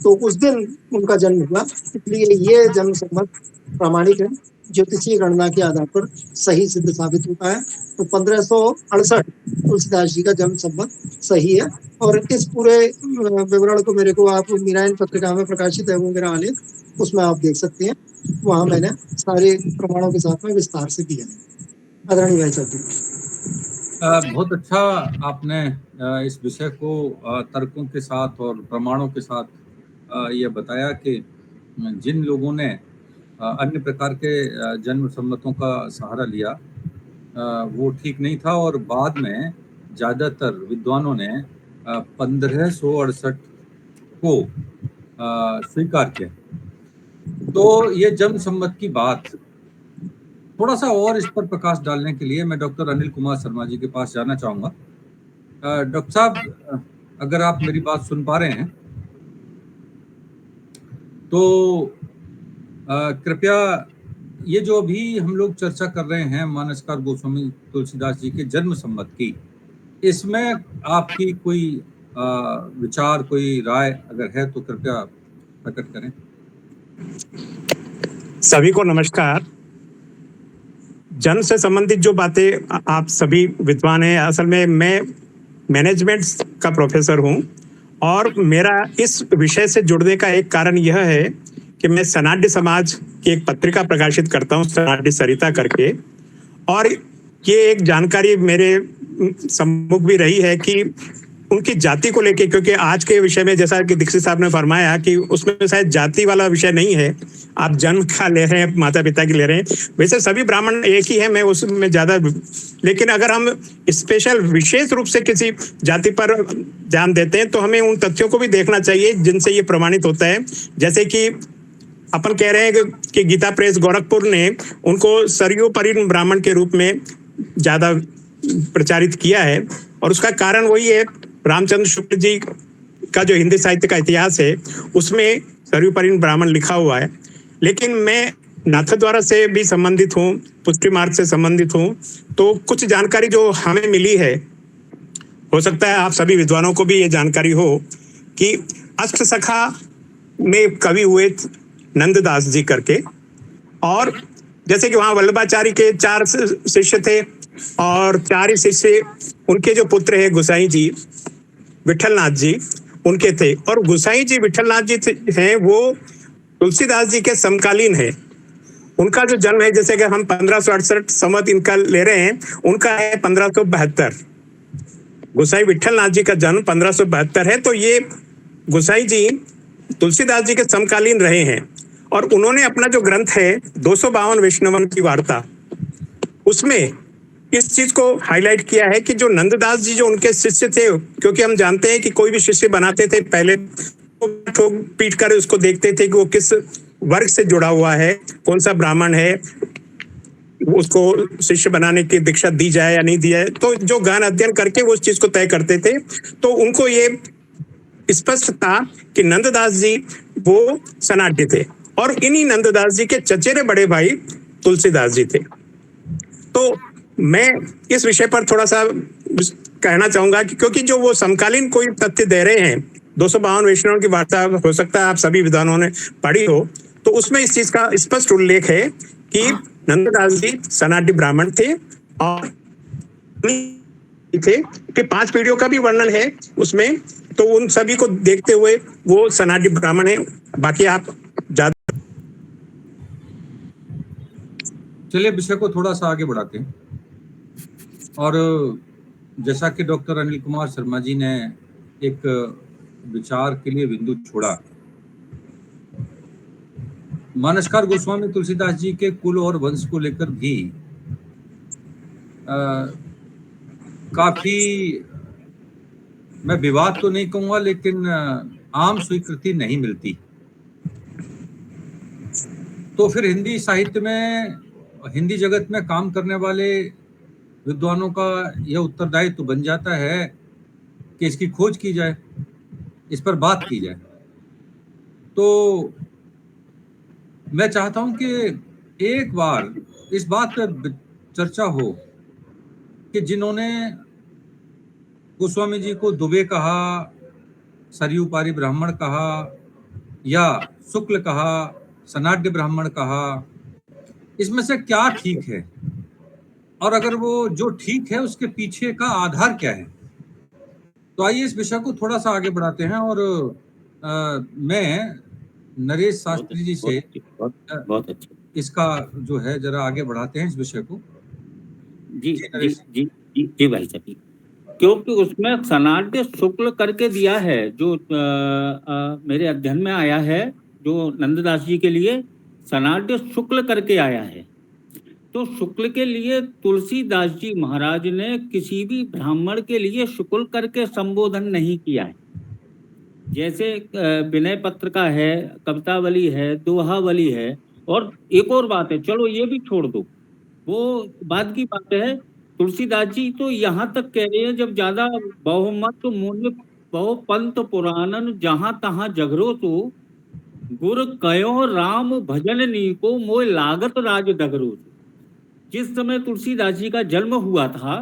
तो उस दिन उनका जन्म हुआ। इसलिए ये जन्म संबंध प्रामाणिक है, ज्योतिषीय गणना के आधार पर सही सिद्ध साबित होता है। तो 1568 तुलसीदास जी का जन्म संबंध सही है। और इस पूरे विवरण को मेरे को आप मीरायन पत्रिका में प्रकाशित है वो मेरा आलेख, उसमें आप देख सकते हैं। वहां मैंने सारे प्रमाणों के साथ में विस्तार से दिया है। आदरणीय भाई साहब, बहुत अच्छा आपने इस विषय को तर्कों के साथ और प्रमाणों के साथ ये बताया कि जिन लोगों ने अन्य प्रकार के जन्म सम्मतों का सहारा लिया वो ठीक नहीं था, और बाद में ज़्यादातर विद्वानों ने 1568 को स्वीकार किया। तो ये जन्म सम्मत की बात, थोड़ा सा और इस पर प्रकाश डालने के लिए मैं डॉक्टर अनिल कुमार शर्मा जी के पास जाना चाहूँगा। डॉक्टर साहब, अगर आप मेरी बात सुन पा रहे हैं तो कृपया ये जो अभी हम लोग चर्चा कर रहे हैं मानसकार गोस्वामी तुलसीदास जी के जन्म संबत की, इसमें आपकी कोई विचार, कोई राय अगर है तो कृपया प्रकट करें। सभी को नमस्कार। जन्म से संबंधित जो बातें आप सभी विद्वान हैं, असल में मैं मैनेजमेंट का प्रोफेसर हूं, और मेरा इस विषय से जुड़ने का एक कारण यह है कि मैं सनाड्य समाज की एक पत्रिका प्रकाशित करता हूं, सनाड्य सरिता करके, और ये एक जानकारी मेरे सम्मुख भी रही है कि उनकी जाति को लेके, क्योंकि आज के विषय में जैसा कि दीक्षित साहब ने फरमाया कि उसमें शायद जाति वाला विषय नहीं है, आप जन्म का ले रहे हैं, माता पिता की ले रहे हैं। वैसे सभी ब्राह्मण एक ही है, मैं उसमें ज्यादा, लेकिन अगर हम स्पेशल विशेष रूप से किसी जाति पर ध्यान देते हैं तो हमें उन तथ्यों को भी देखना चाहिए जिनसे ये प्रमाणित होता है। जैसे कि अपन कह रहे हैं कि गीता प्रेस गोरखपुर ने उनको सरयू परिण ब्राह्मण के रूप में ज्यादा प्रचारित किया है, और उसका कारण वही है, रामचंद्र शुक्ल जी का जो हिंदी साहित्य का इतिहास है उसमें सरयू परिण ब्राह्मण लिखा हुआ है। लेकिन मैं नाथद्वारा से भी संबंधित हूँ, पुष्टि मार्ग से संबंधित हूँ, तो कुछ जानकारी जो हमें मिली है, हो सकता है आप सभी विद्वानों को भी ये जानकारी हो कि अष्ट सखा में कवि हुए नंददास जी करके, और जैसे कि वहाँ वल्लभाचार्य के 4 शिष्य थे, और 4 ही शिष्य उनके जो पुत्र है गोसाई जी विठलनाथ जी उनके थे, और गोसाई जी विठलनाथ जी हैं वो तुलसीदास जी के समकालीन है। उनका जो जन्म है, जैसे कि हम 1568 संवत इनका ले रहे हैं, उनका है 1572। गोसाई विठलनाथ जी का जन्म 1572 है, तो ये गोसाई जी तुलसीदास जी के समकालीन रहे हैं। और उन्होंने अपना जो ग्रंथ है 252 वैष्णवन की वार्ता, उसमें इस चीज को हाईलाइट किया है कि जो नंददास जी जो उनके शिष्य थे, क्योंकि हम जानते हैं कि कोई भी शिष्य बनाते थे पहले पीट कर उसको देखते थे कि वो किस वर्ग से जुड़ा हुआ है, कौन सा ब्राह्मण है, उसको शिष्य बनाने की दीक्षा दी जाए या नहीं दी जाए, तो जो गहन अध्ययन करके वो उस चीज को तय करते थे। तो उनको ये स्पष्ट था कि नंददास जी वो सनाट्य थे, और इन्हीं नंददास जी के चचेरे बड़े भाई तुलसीदास जी थे। तो मैं इस विषय पर थोड़ा सा कहना चाहूंगा कि क्योंकि जो वो समकालीन कोई तथ्य दे रहे हैं, 252 वैष्णव की वार्ता हो सकता है आप सभी विद्वानों ने पढ़ी हो, तो उसमें इस चीज का स्पष्ट उल्लेख है कि नंददास जी सनाट्य ब्राह्मण थे, और थे कि 5 पीढ़ियों का भी वर्णन है उसमें, तो उन सभी को देखते हुए वो सनाट्य ब्राह्मण है। बाकी आप ज्यादा चलिए विषय को थोड़ा सा आगे बढ़ाते हैं। और जैसा कि डॉक्टर अनिल कुमार शर्मा जी ने एक विचार के लिए बिंदु छोड़ा, मानसकार गोस्वामी तुलसीदास जी के कुल और वंश को लेकर भी काफी, मैं विवाद तो नहीं कहूंगा, लेकिन आम स्वीकृति नहीं मिलती। तो फिर हिंदी साहित्य में, हिंदी जगत में काम करने वाले विद्वानों का यह उत्तरदायित्व तो बन जाता है कि इसकी खोज की जाए, इस पर बात की जाए। तो मैं चाहता हूं कि एक बार इस बात पर चर्चा हो कि जिन्होंने गोस्वामी जी को दुबे कहा, सरयू पारी ब्राह्मण कहा, या शुक्ल कहा, सनाड्य ब्राह्मण कहा, इसमें से क्या ठीक है, और अगर वो जो ठीक है उसके पीछे का आधार क्या है। तो आइए इस विषय को थोड़ा सा आगे बढ़ाते हैं। और मैं नरेश शास्त्री जी से बहुत अच्छा इसका जो है जरा आगे बढ़ाते हैं इस विषय को। जी जी जी जी जी भाई साहब, क्योंकि उसमें सनाट्य शुक्ल करके दिया है, जो मेरे अध्ययन में आया है, जो नंददास जी के लिए सनाट्य शुक्ल करके आया है। तो शुक्ल के लिए तुलसीदास जी महाराज ने किसी भी ब्राह्मण के लिए शुक्ल करके संबोधन नहीं किया है। जैसे विनय पत्र का है, कवितावली है, दोहावली है। और एक और बात है, चलो ये भी छोड़ दो, वो बाद की बात है। तुलसीदास जी तो यहाँ तक कह रहे हैं, जब ज्यादा बहुमत मुनि बहु पंत पुराणन जहां तहां जगरो तो गुर कयो राम भजन नी को मोय लागत राज डगरो। जिस समय तुलसीदास जी का जन्म हुआ था,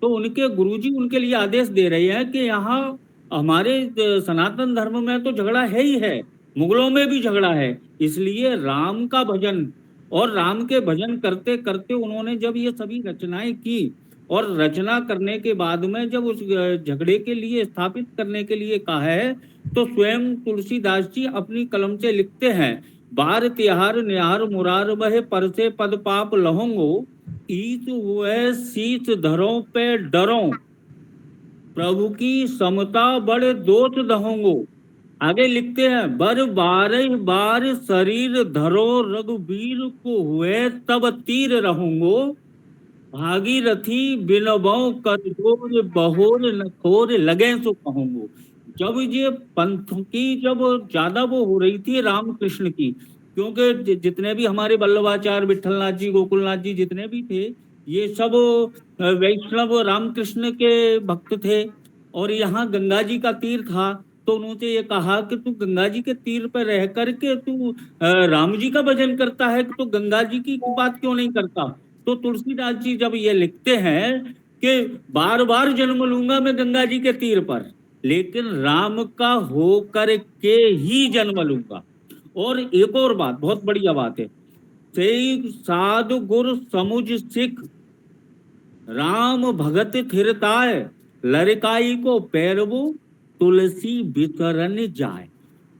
तो उनके गुरुजी उनके लिए आदेश दे रहे हैं कि यहाँ हमारे सनातन धर्म में तो झगड़ा है ही है, मुगलों में भी झगड़ा है, इसलिए राम का भजन। और राम के भजन करते करते उन्होंने जब ये सभी रचनाएं की, और रचना करने के बाद में जब उस झगड़े के लिए स्थापित करने के लिए कहा है, तो स्वयं तुलसीदास जी अपनी कलम से लिखते हैं, बार तिहार निहार मुरार बहे परसे पद पाप लहोंगो, ईत हुए शीत धरों पे डरों, प्रभु की समता बड़े दोष दहोंगो। आगे लिखते हैं, बर 12 बार शरीर धरो रघुवीर को हुए तब तीर रहूंगो, भागीरथी बिनबो कर जोर बहोर नखोर लगे सो कहूंगो। जब ये पंथ की जब ज्यादा वो हो रही थी रामकृष्ण की, क्योंकि जितने भी हमारे वल्लभाचार्य, विठलनाथ जी, गोकुलनाथ जी जितने भी थे, ये सब वैष्णव रामकृष्ण के भक्त थे। और यहाँ गंगा जी का तीर था, तो उन्होंने ये कहा कि तू गंगा जी के तीर पर रह करके तू राम जी का भजन करता है, तो गंगा जी की बात क्यों नहीं करता। तो तुलसीदास जी जब ये लिखते हैं कि बार बार जन्म लूंगा मैं गंगा जी के तीर पर, लेकिन राम का हो कर के ही जन्म लूंगा। और एक और बात, बहुत बढ़िया बात है, से साधु गुर समुझ सिख राम भगत थिरताय, लड़काई को पैरवो तुलसी वितरण जाए।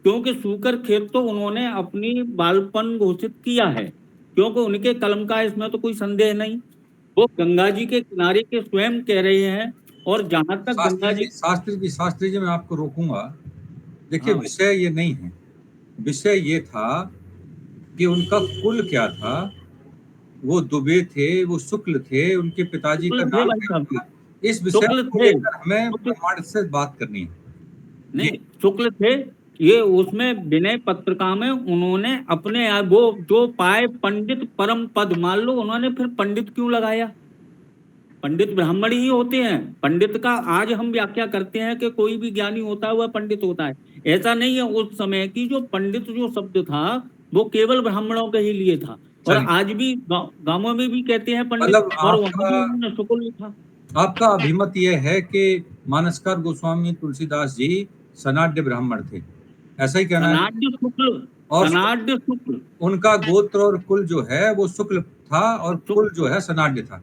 क्योंकि सूकर खेत तो उन्होंने अपनी बालपन घोषित किया है, क्योंकि उनके कलम का इसमें तो कोई संदेह नहीं, वो गंगा जी के किनारे के स्वयं कह रहे हैं। और जहां तक गंगा जी, शास्त्री जी मैं आपको रोकूंगा। देखिए विषय ये नहीं है, विषय ये था कि उनका कुल क्या था, वो दुबे थे, वो शुक्ल थे, उनके पिताजी का नाम क्या था, इस विषय को लेकर हमें प्रमाण से बात करनी है। नहीं शुक्ल थे, ये उसमें विनय पत्रिका में उन्होंने अपने वो जो पाए पंडित परम पद, मान लो उन्होंने फिर पंडित क्यों लगाया? पंडित ब्राह्मण ही होते हैं। पंडित का आज हम व्याख्या करते हैं कि कोई भी ज्ञानी होता है वह पंडित होता है, ऐसा नहीं है। उस समय की जो पंडित जो शब्द था वो केवल ब्राह्मणों के ही लिए था, और चलिए। आज भी गांवों में भी कहते हैं पंडित, मतलब और वहां भी आपका उन्होंने शुक्ल लिखा। आपका अभिमत यह है कि मानसकार गोस्वामी तुलसीदास जी सनाड्य ब्राह्मण थे, ऐसा ही कहना है? सनाड्य शुक्ल, और सनाड्य शुक्ल, उनका गोत्र और कुल जो है वो शुक्ल था और कुल जो है सनाड्य था।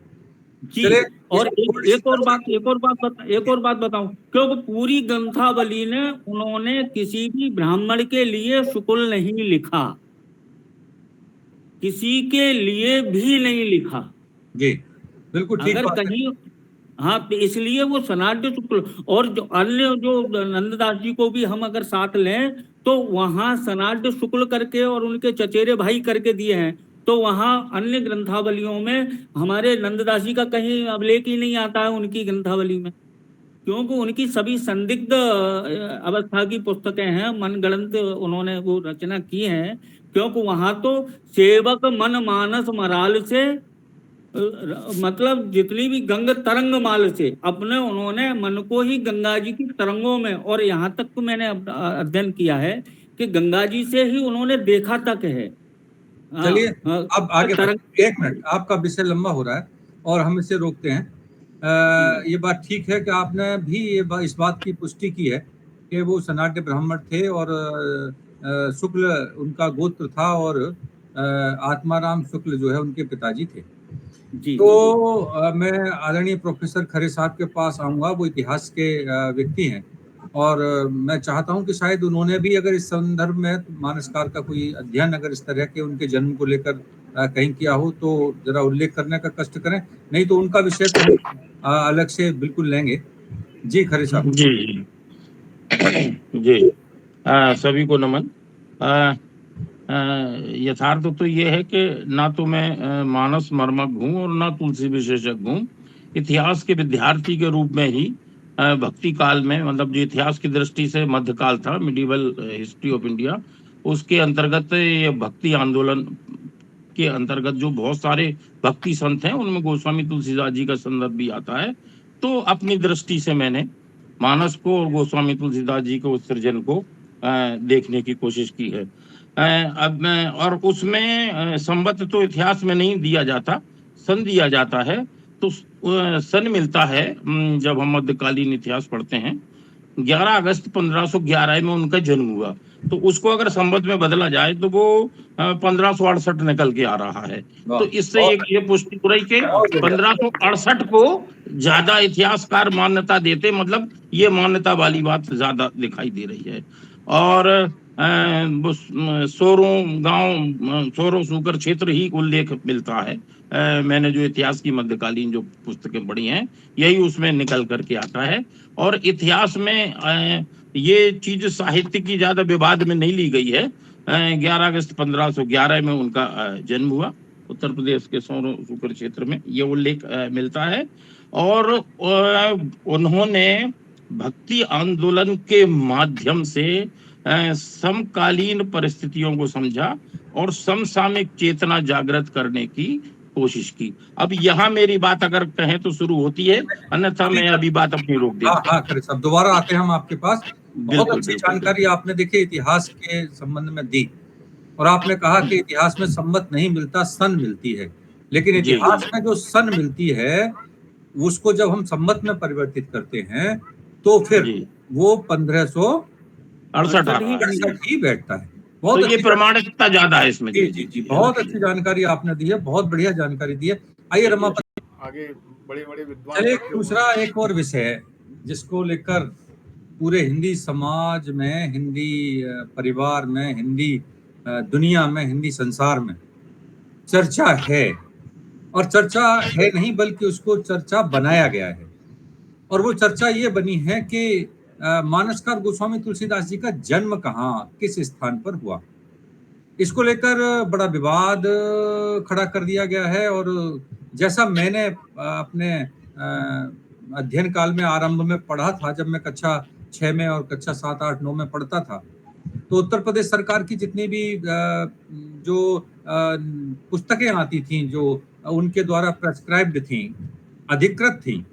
जी। चलिए, और थोड़ी सी एक और बात बताऊं, क्योंकि पूरी ग्रंथावली ने उन्होंने किसी भी ब्राह्मण के लिए शुक्ल नहीं लिखा, किसी के लिए भी नहीं लिखा। जी, बिल्कुल ठीक अगर बात है। कहीं, हाँ, तो इसलिए वो सनाड्य शुक्ल, और जो अन्य जो नंददास जी को भी हम अगर साथ लें तो वहां सनाड्य शुक्ल करके और उनके चचेरे भाई करके दिए हैं, तो वहां अन्य ग्रंथावलियों में हमारे नंददास जी का कहीं अभिलेख ही नहीं आता है उनकी ग्रंथावली में, क्योंकि उनकी सभी संदिग्ध अवस्था की पुस्तकें हैं, मनगढ़ंत उन्होंने वो रचना की है। क्योंकि वहां तो सेवक मन मानस मराल से मतलब जितनी भी गंग तरंग माल से अपने उन्होंने मन को ही गंगा जी की तरंगों में, और यहाँ तक तो मैंने अध्ययन किया है कि गंगा जी से ही उन्होंने देखा तक है। चलिए अब आगे तरंग। एक मिनट, आपका विषय लंबा हो रहा है और हम इसे रोकते हैं। ये बात ठीक है कि आपने भी इस बात की पुष्टि की है कि वो सनाड्य ब्राह्मण थे और शुक्ल उनका गोत्र था, और आत्माराम शुक्ल जो है उनके पिताजी थे। जी, तो मैं आदरणीय प्रोफेसर खरे साहब के पास आऊंगा, वो इतिहास के व्यक्ति हैं, और मैं चाहता हूं कि शायद उन्होंने भी अगर इस संदर्भ में मानसकार का कोई अध्ययन अगर इस तरह के उनके जन्म को लेकर कहीं किया हो तो जरा उल्लेख करने का कष्ट करें, नहीं तो उनका विषय तो हम अलग से बिल्कुल लेंगे। जी खरे साहब। जी जी सभी को नमन। यथार्थ तो ये है कि ना तो मैं मानस मर्मज्ञ हूँ और ना तुलसी विशेषज्ञ हूँ। इतिहास के विद्यार्थी के रूप में ही भक्ति काल में, मतलब जो इतिहास की दृष्टि से मध्यकाल था, मिडिवल हिस्ट्री ऑफ इंडिया, उसके अंतर्गत ये भक्ति आंदोलन के अंतर्गत जो बहुत सारे भक्ति संत हैं उनमें गोस्वामी तुलसीदास जी का संदर्भ भी आता है। तो अपनी दृष्टि से मैंने मानस को और गोस्वामी तुलसीदास जी के उत्सर्जन को देखने की कोशिश की है। अब मैं, और उसमें संबद्ध तो इतिहास में नहीं दिया जाता, सन दिया जाता है। तो सन मिलता है जब हम मध्यकालीन इतिहास पढ़ते हैं, 11 अगस्त 1511 में उनका जन्म हुआ, तो उसको अगर संबद्ध में बदला जाए तो वो 1568 निकल के आ रहा है। तो इससे ये पुष्टि हो रही कि 1568 को ज्यादा इतिहासकार मान्यता देते, मतलब ये मान्यता वाली बात ज्यादा दिखाई दे रही है। और सोरों सूकर क्षेत्र ही उल्लेख मिलता है। मैंने जो इतिहास की मध्यकालीन जो पुस्तकें पढ़ी हैं यही उसमें निकल करके आता है। और इतिहास में ये चीज साहित्य की ज्यादा विवाद में नहीं ली गई है। 11 अगस्त 1511 में उनका जन्म हुआ, उत्तर प्रदेश के सोरों सूकर क्षेत्र में, ये उल्लेख मिलता है। और उन्होंने भक्ति आंदोलन के माध्यम से समकालीन परिस्थितियों को समझा और समसामयिक चेतना जागृत करने की कोशिश की। अब यहाँ मेरी बात अगर कहें तो शुरू होती है, अन्यथा मैं अभी बात अपनी रोक देता हूं। हाँ खरे साहब, दोबारा आते हैं हम आपके पास। बहुत अच्छी जानकारी आपने देखिए इतिहास के संबंध में दी, और आपने कहा कि इतिहास में सम्मत नहीं मिलता, सन मिलती है। लेकिन इतिहास में जो सन मिलती है उसको जब हम सम्मत में परिवर्तित करते हैं तो फिर वो 1568 ही बैठता है। बहुत तो ये प्रमाणिकता ज्यादा है इसमें। जी, बहुत अच्छी जानकारी आपने दी है, बहुत बढ़िया जानकारी दी है। आइए रमापति, आगे बड़े बड़े विद्वान। चलिए दूसरा एक और विषय है जिसको लेकर पूरे हिंदी समाज में, हिंदी परिवार में, हिंदी दुनिया में, हिंदी संसार में चर्चा है। और चर्चा है नहीं बल्कि उसको चर्चा बनाया गया है, और वो चर्चा ये बनी है कि मानसकार गोस्वामी तुलसीदास जी का जन्म कहाँ, किस स्थान पर हुआ। इसको लेकर बड़ा विवाद खड़ा कर दिया गया है। और जैसा मैंने अपने अध्ययन काल में आरंभ में पढ़ा था, जब मैं कक्षा 6 में और कक्षा 7, 8, 9 में पढ़ता था, तो उत्तर प्रदेश सरकार की जितनी भी जो पुस्तकें आती थी, जो उनके द्वारा प्रेस्क्राइब्ड थी, अधिकृत थी,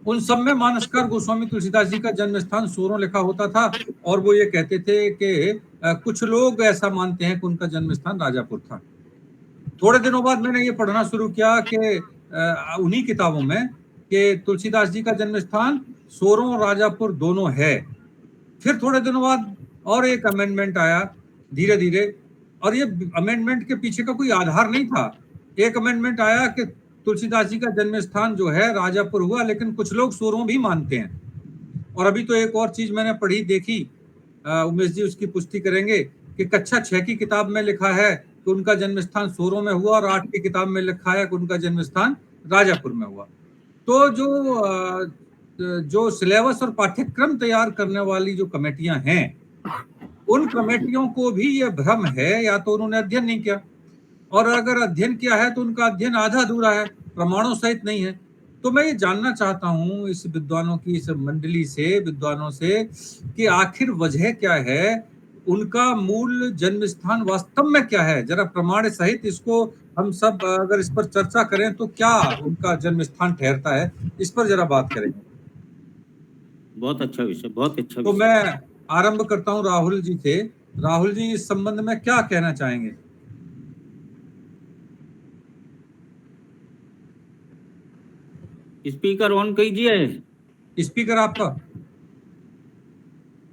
उन सब में मानसकार गोस्वामी तुलसीदास जी का जन्म स्थान सोरों लिखा होता था। और वो ये कहते थे कि कुछ लोग ऐसा मानते हैं कि उनका जन्म स्थान राजापुर था। थोड़े दिनों बाद मैंने ये पढ़ना शुरू किया कि उन्हीं किताबों में कि तुलसीदास जी का जन्म स्थान सोरों और राजापुर दोनों है। फिर थोड़े दिनों बाद और एक अमेंडमेंट आया धीरे धीरे, और ये अमेंडमेंट के पीछे का कोई आधार नहीं था। एक अमेंडमेंट आया कि तुलसीदास जी का जन्म स्थान जो है राजापुर हुआ, लेकिन कुछ लोग सोरों भी मानते हैं। और अभी तो एक और चीज मैंने पढ़ी देखी, उमेश जी उसकी पुष्टि करेंगे, कि कक्षा 6 की किताब में लिखा है कि उनका जन्म स्थान सोरों में हुआ, और 8 की किताब में लिखा है कि उनका जन्म स्थान राजापुर में हुआ। तो जो सिलेबस और पाठ्यक्रम तैयार करने वाली जो कमेटियां हैं, उन कमेटियों को भी ये भ्रम है, या तो उन्होंने अध्ययन नहीं किया, और अगर अध्ययन किया है तो उनका अध्ययन आधा अधूरा है, प्रमाणों सहित नहीं है। तो मैं ये जानना चाहता हूँ इस विद्वानों की, इस मंडली से, विद्वानों से, कि आखिर वजह क्या है, उनका मूल जन्म स्थान वास्तव में क्या है। जरा प्रमाण सहित इसको हम सब अगर इस पर चर्चा करें तो क्या उनका जन्म स्थान ठहरता है, इस पर जरा बात करेंगे। बहुत अच्छा विषय, बहुत अच्छा तो विषय। मैं आरंभ करता हूँ राहुल जी से। राहुल जी इस संबंध में क्या कहना चाहेंगे? स्पीकर ऑन कीजिए। स्पीकर आपका।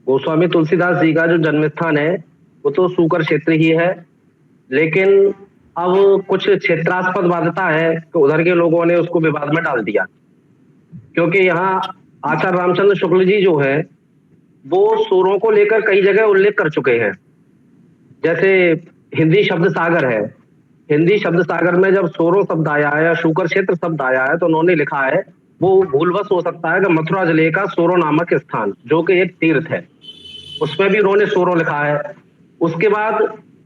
गोस्वामी तुलसीदास जी का जो जन्म स्थान है वो तो सूकर क्षेत्र ही है, लेकिन अब कुछ क्षेत्रास्पद वादता है तो उधर के लोगों ने उसको विवाद में डाल दिया, क्योंकि यहाँ आचार्य रामचंद्र शुक्ल जी जो है वो सोरों को लेकर कई जगह उल्लेख कर चुके हैं। जैसे हिंदी शब्द सागर है, हिंदी शब्द सागर में जब सोरों शब्द आया है या शूकर क्षेत्र शब्द आया है तो उन्होंने लिखा है, वो भूलवश हो सकता है कि मथुरा जिले का सोरो नामक स्थान जो कि एक तीर्थ है, उसमें भी उन्होंने सोरों लिखा है। उसके बाद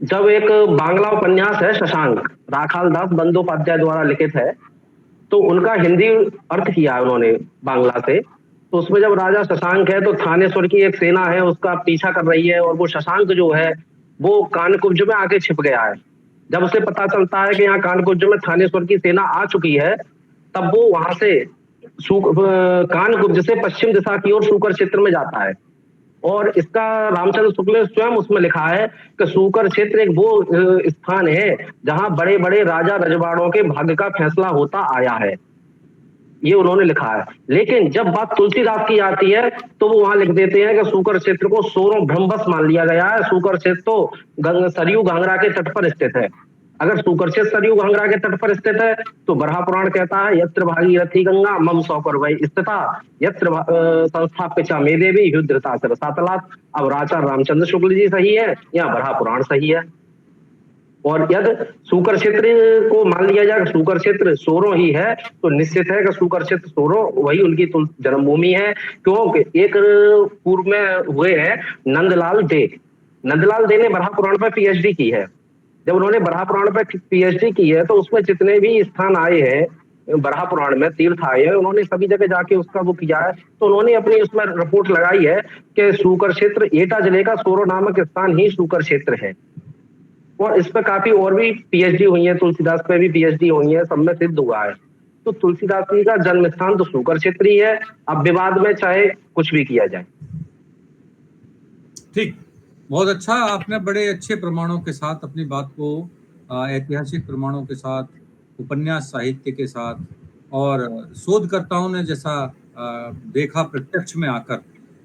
जब एक बांग्ला उपन्यास है शशांक, राखाल दास बंदोपाध्याय द्वारा लिखित है, तो उनका हिंदी अर्थ किया है उन्होंने बांग्ला से। तो उसमें जब राजा शशांक है तो थानेश्वर की एक सेना है उसका पीछा कर रही है, और वो शशांक जो है वो कानकुब्ज में आके छिप गया है। जब उसे पता चलता है कि यहाँ कानकुब्ज में थानेश्वर की सेना आ चुकी है, तब वो वहां से कानकुब्ज से पश्चिम दिशा की ओर शूकर क्षेत्र में जाता है। और इसका रामचंद्र शुक्ल ने स्वयं उसमें लिखा है कि शूकर क्षेत्र एक वो स्थान है जहां बड़े बड़े राजा रजवाड़ों के भाग्य का फैसला होता आया है, ये उन्होंने लिखा है। लेकिन जब बात तुलसीदास की आती है तो वो वहां लिख देते हैं कि शूकर क्षेत्र को सोरों भ्रमवश मान लिया गया है। शूकर क्षेत्र तो सरयू घाघरा के तट पर स्थित है। अगर शूकर क्षेत्र सरयू घाघरा के तट पर स्थित है तो बरहा पुराण कहता है यत्र भागीरथी गंगा मम सौकर वै स्थिता यत्र संस्थाप्य मे देवी युद्धता सातलात। अब राजा रामचंद्र शुक्ल जी सही है या बरहा पुराण सही है? और यदि शूकर क्षेत्र को मान लिया जाए शूकर क्षेत्र सोरों ही है तो निश्चित है कि शूकर क्षेत्र सोरों वही उनकी जन्मभूमि है। क्योंकि एक पूर्व में हुए हैं नंदलाल दे, नंदलाल दे ने बरहा पुराण पर पीएचडी की है। जब उन्होंने बरहा पुराण पर पीएचडी की है तो उसमें जितने भी स्थान आए हैं बरहा पुराण में, तीर्थ आए हैं, उन्होंने सभी जगह जाके उसका वो किया है। तो उन्होंने अपनी उसमें रिपोर्ट लगाई है कि शूकर क्षेत्र एटा जिले का सोरो नामक स्थान ही शूकर क्षेत्र है। और इस पर काफी और भी पीएचडी हुई है, तुलसीदास पे भी पीएचडी हुई है, सब में सिद्ध हुआ है। तो तुलसीदास जी का जन्म स्थान तो शूकर क्षेत्र ही है। अब विवाद में चाहे कुछ भी किया जाए। ठीक, बहुत अच्छा, आपने बड़े अच्छे प्रमाणों के साथ अपनी बात को, ऐतिहासिक प्रमाणों के साथ, उपन्यास साहित्य के साथ और शोधकर्ताओं ने जैसा देखा प्रत्यक्ष में आकर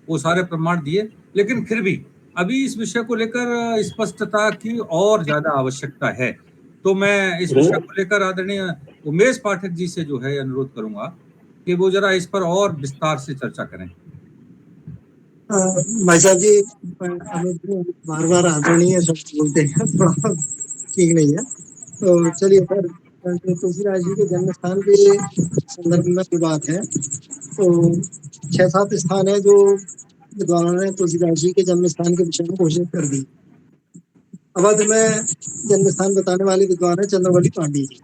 वो सारे प्रमाण दिए। लेकिन फिर भी अभी इस विषय को लेकर स्पष्टता की और ज्यादा आवश्यकता है। तो मैं इस विषय को लेकर आदरणीय उमेश पाठक जी से जो है अनुरोध करूंगा कि वो जरा इस पर और विस्तार से चर्चा करें। भाई साहब जी बार बार आदरणीय शब्द बोलते हैं, थोड़ा ठीक नहीं है। तो चलिए सर, तुलसीदास जी के जन्म स्थान के संदर्भ में की बात है तो 6-7 स्थान है जो विद्वानों ने तुलसीदास जी के जन्म स्थान के विषय में घोषित कर दी। अवध में जन्म स्थान बताने वाले विद्वान है चंद्रवली पांडे जी,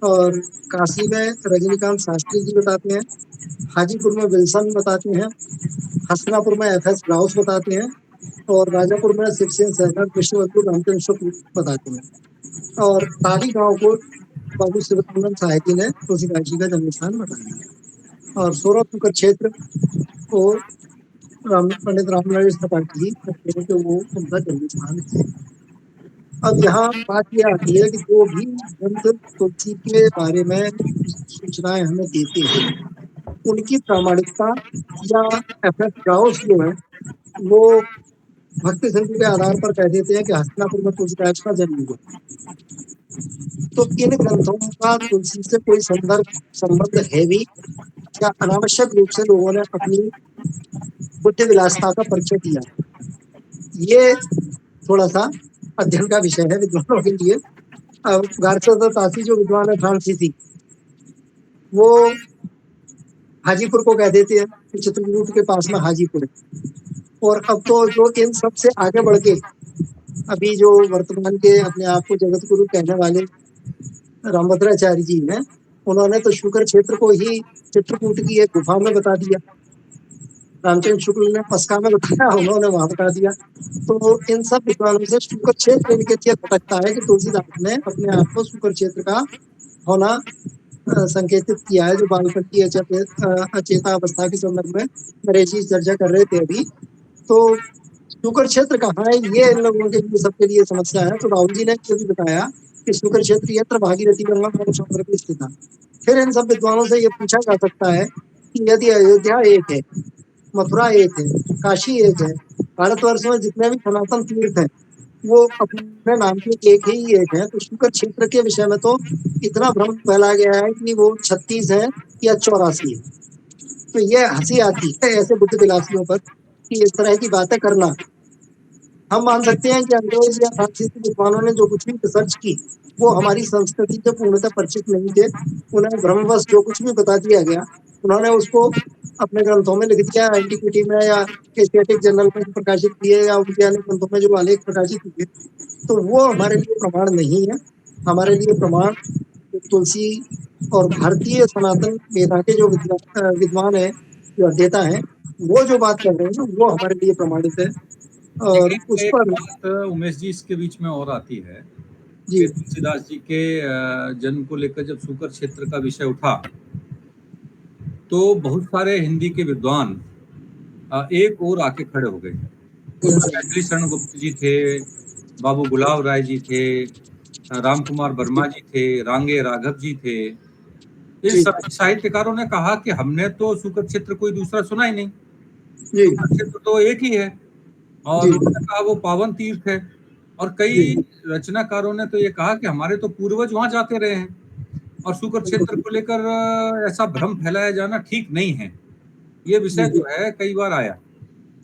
और काशी में रजनीकांत शास्त्री जी बताते हैं, हाजीपुर में विल्सन बताते हैं, हसनापुर में एफ.एस. राउस बताते हैं, और राजापुर में शिवसेन सहना कृष्णवल्लभ रामचंद्र शुक्ल बताते हैं, और ताली गांव को बाबू शिवानंद साहिती ने तुलसीदास जी का जन्म स्थान बताया है। और सोरठपुर का क्षेत्र को पंडित रामनारायण त्रिपाठी कहते हैं कि वो उनका जन्म स्थान है। अब यहाँ बात यह आती है कि जो भी ग्रंथ तुलसी के बारे में सूचनाएं हमें देते हैं, उनकी प्रामाणिकता या एफ.एस. राउस जो है वो भक्ति सिंधु के आधार पर कह देते हैं कि हस्तिनापुर में तुलसीदास का जन्म हुआ। तो इन ग्रंथों का तुलसी से कोई संबंध है भी, या अनावश्यक रूप से लोगों ने अपनी बुद्धि विलासता का परिचय दिया, ये थोड़ा सा अध्ययन का विषय है विद्वानों के लिए। अब गार्सो तासी जो विद्वान है फ्रांसीसी, वो हाजीपुर को कह देते हैं कि चित्रकूट के पास में हाजीपुर है। और अब तो जो इन सबसे आगे बढ़ के अभी जो वर्तमान के अपने आप को जगत गुरु कहने वाले रामभद्राचार्य जी हैं, उन्होंने तो शुक्र क्षेत्र को ही चित्रकूट की एक गुफा में बता दिया। रामचंद्र शुक्ल ने पस्का में बताया, उन्होंने वहां बता दिया। तो इन सब विद्वानों से शुक्र क्षेत्र इनके भटकता है कि तुलसीदास ने अपने आप को शुक्र क्षेत्र का होना संकेतित किया है। जो बालपन की अचेता अवस्था के संदर्भ में नरेश जी चर्चा कर रहे थे अभी, तो शुक्र क्षेत्र कहाँ है, ये इन लोगों के लिए सबके लिए समस्या है। तो राहुल जी ने ये भी बताया कि शुक्र क्षेत्र यत्र भागीरथी गंगा समुद्र पे स्थित है। फिर इन सब विद्वानों से ये पूछा जा सकता है कि यदि अयोध्या एक है, मथुरा एक है, काशी एक है, भारतवर्ष में जितने भी सनातन तीर्थ हैं वो अपने नाम के एक ही एक है, तो शुक्र क्षेत्र के विषय में तो इतना भ्रम फैला गया है कि वो 36 है या 84 है। तो ये हंसी आती है ऐसे बुद्ध विलासियों पर कि इस तरह की बातें करना। हम मान सकते हैं कि अंग्रेज या फ्रांसीसी विद्वानों ने जो कुछ भी रिसर्च की वो हमारी संस्कृति से पूर्णतः परिचित नहीं थे। उन्हें भ्रमवश जो कुछ भी बता दिया गया, उन्होंने उसको अपने ग्रंथों में लिख दिया, एंटिक्विटी में या एशियाटिक जर्नल में प्रकाशित किए, या उनके अन्य ग्रंथों में जो आलेख प्रकाशित हुए, तो वो हमारे लिए प्रमाण नहीं है। हमारे लिए प्रमाण तुलसी और भारतीय सनातन वेदा के जो विद्वान है, जो अध्येता है, वो जो बात कर रहे हैं वो हमारे लिए प्रमाणित है। और उस एक पर बात उमेश जी इसके बीच में और आती है जी कि तुलसीदास जी के जन्म को लेकर जब शुक्र क्षेत्र का विषय उठा तो बहुत सारे हिंदी के विद्वान एक और आके खड़े हो गए। मैथिली शरण गुप्त जी थे, बाबू गुलाब राय जी थे, राम कुमार वर्मा जी थे, रांगे राघव जी थे। इन सभी साहित्यकारों ने कहा कि हमने तो शुक्र क्षेत्र कोई दूसरा सुना ही नहीं, शुक्र क्षेत्र तो एक ही है, और उन्होंने कहा वो पावन तीर्थ है। और कई रचनाकारों ने तो ये कहा कि हमारे तो पूर्वज वहां जाते रहे हैं, और शुक्र क्षेत्र को लेकर ऐसा भ्रम फैलाया जाना ठीक नहीं है। ये विषय जो है कई बार आया,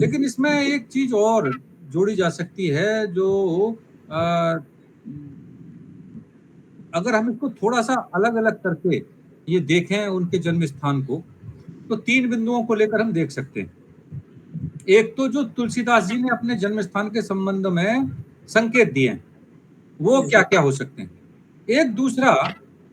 लेकिन इसमें एक चीज और जोड़ी जा सकती है जो अगर हम इसको थोड़ा सा अलग अलग करके ये देखें उनके जन्म स्थान को, तो 3 बिंदुओं को लेकर हम देख सकते हैं। एक तो जो तुलसीदास जी ने अपने जन्म स्थान के संबंध में संकेत दिए हैं वो क्या क्या हो सकते हैं। एक दूसरा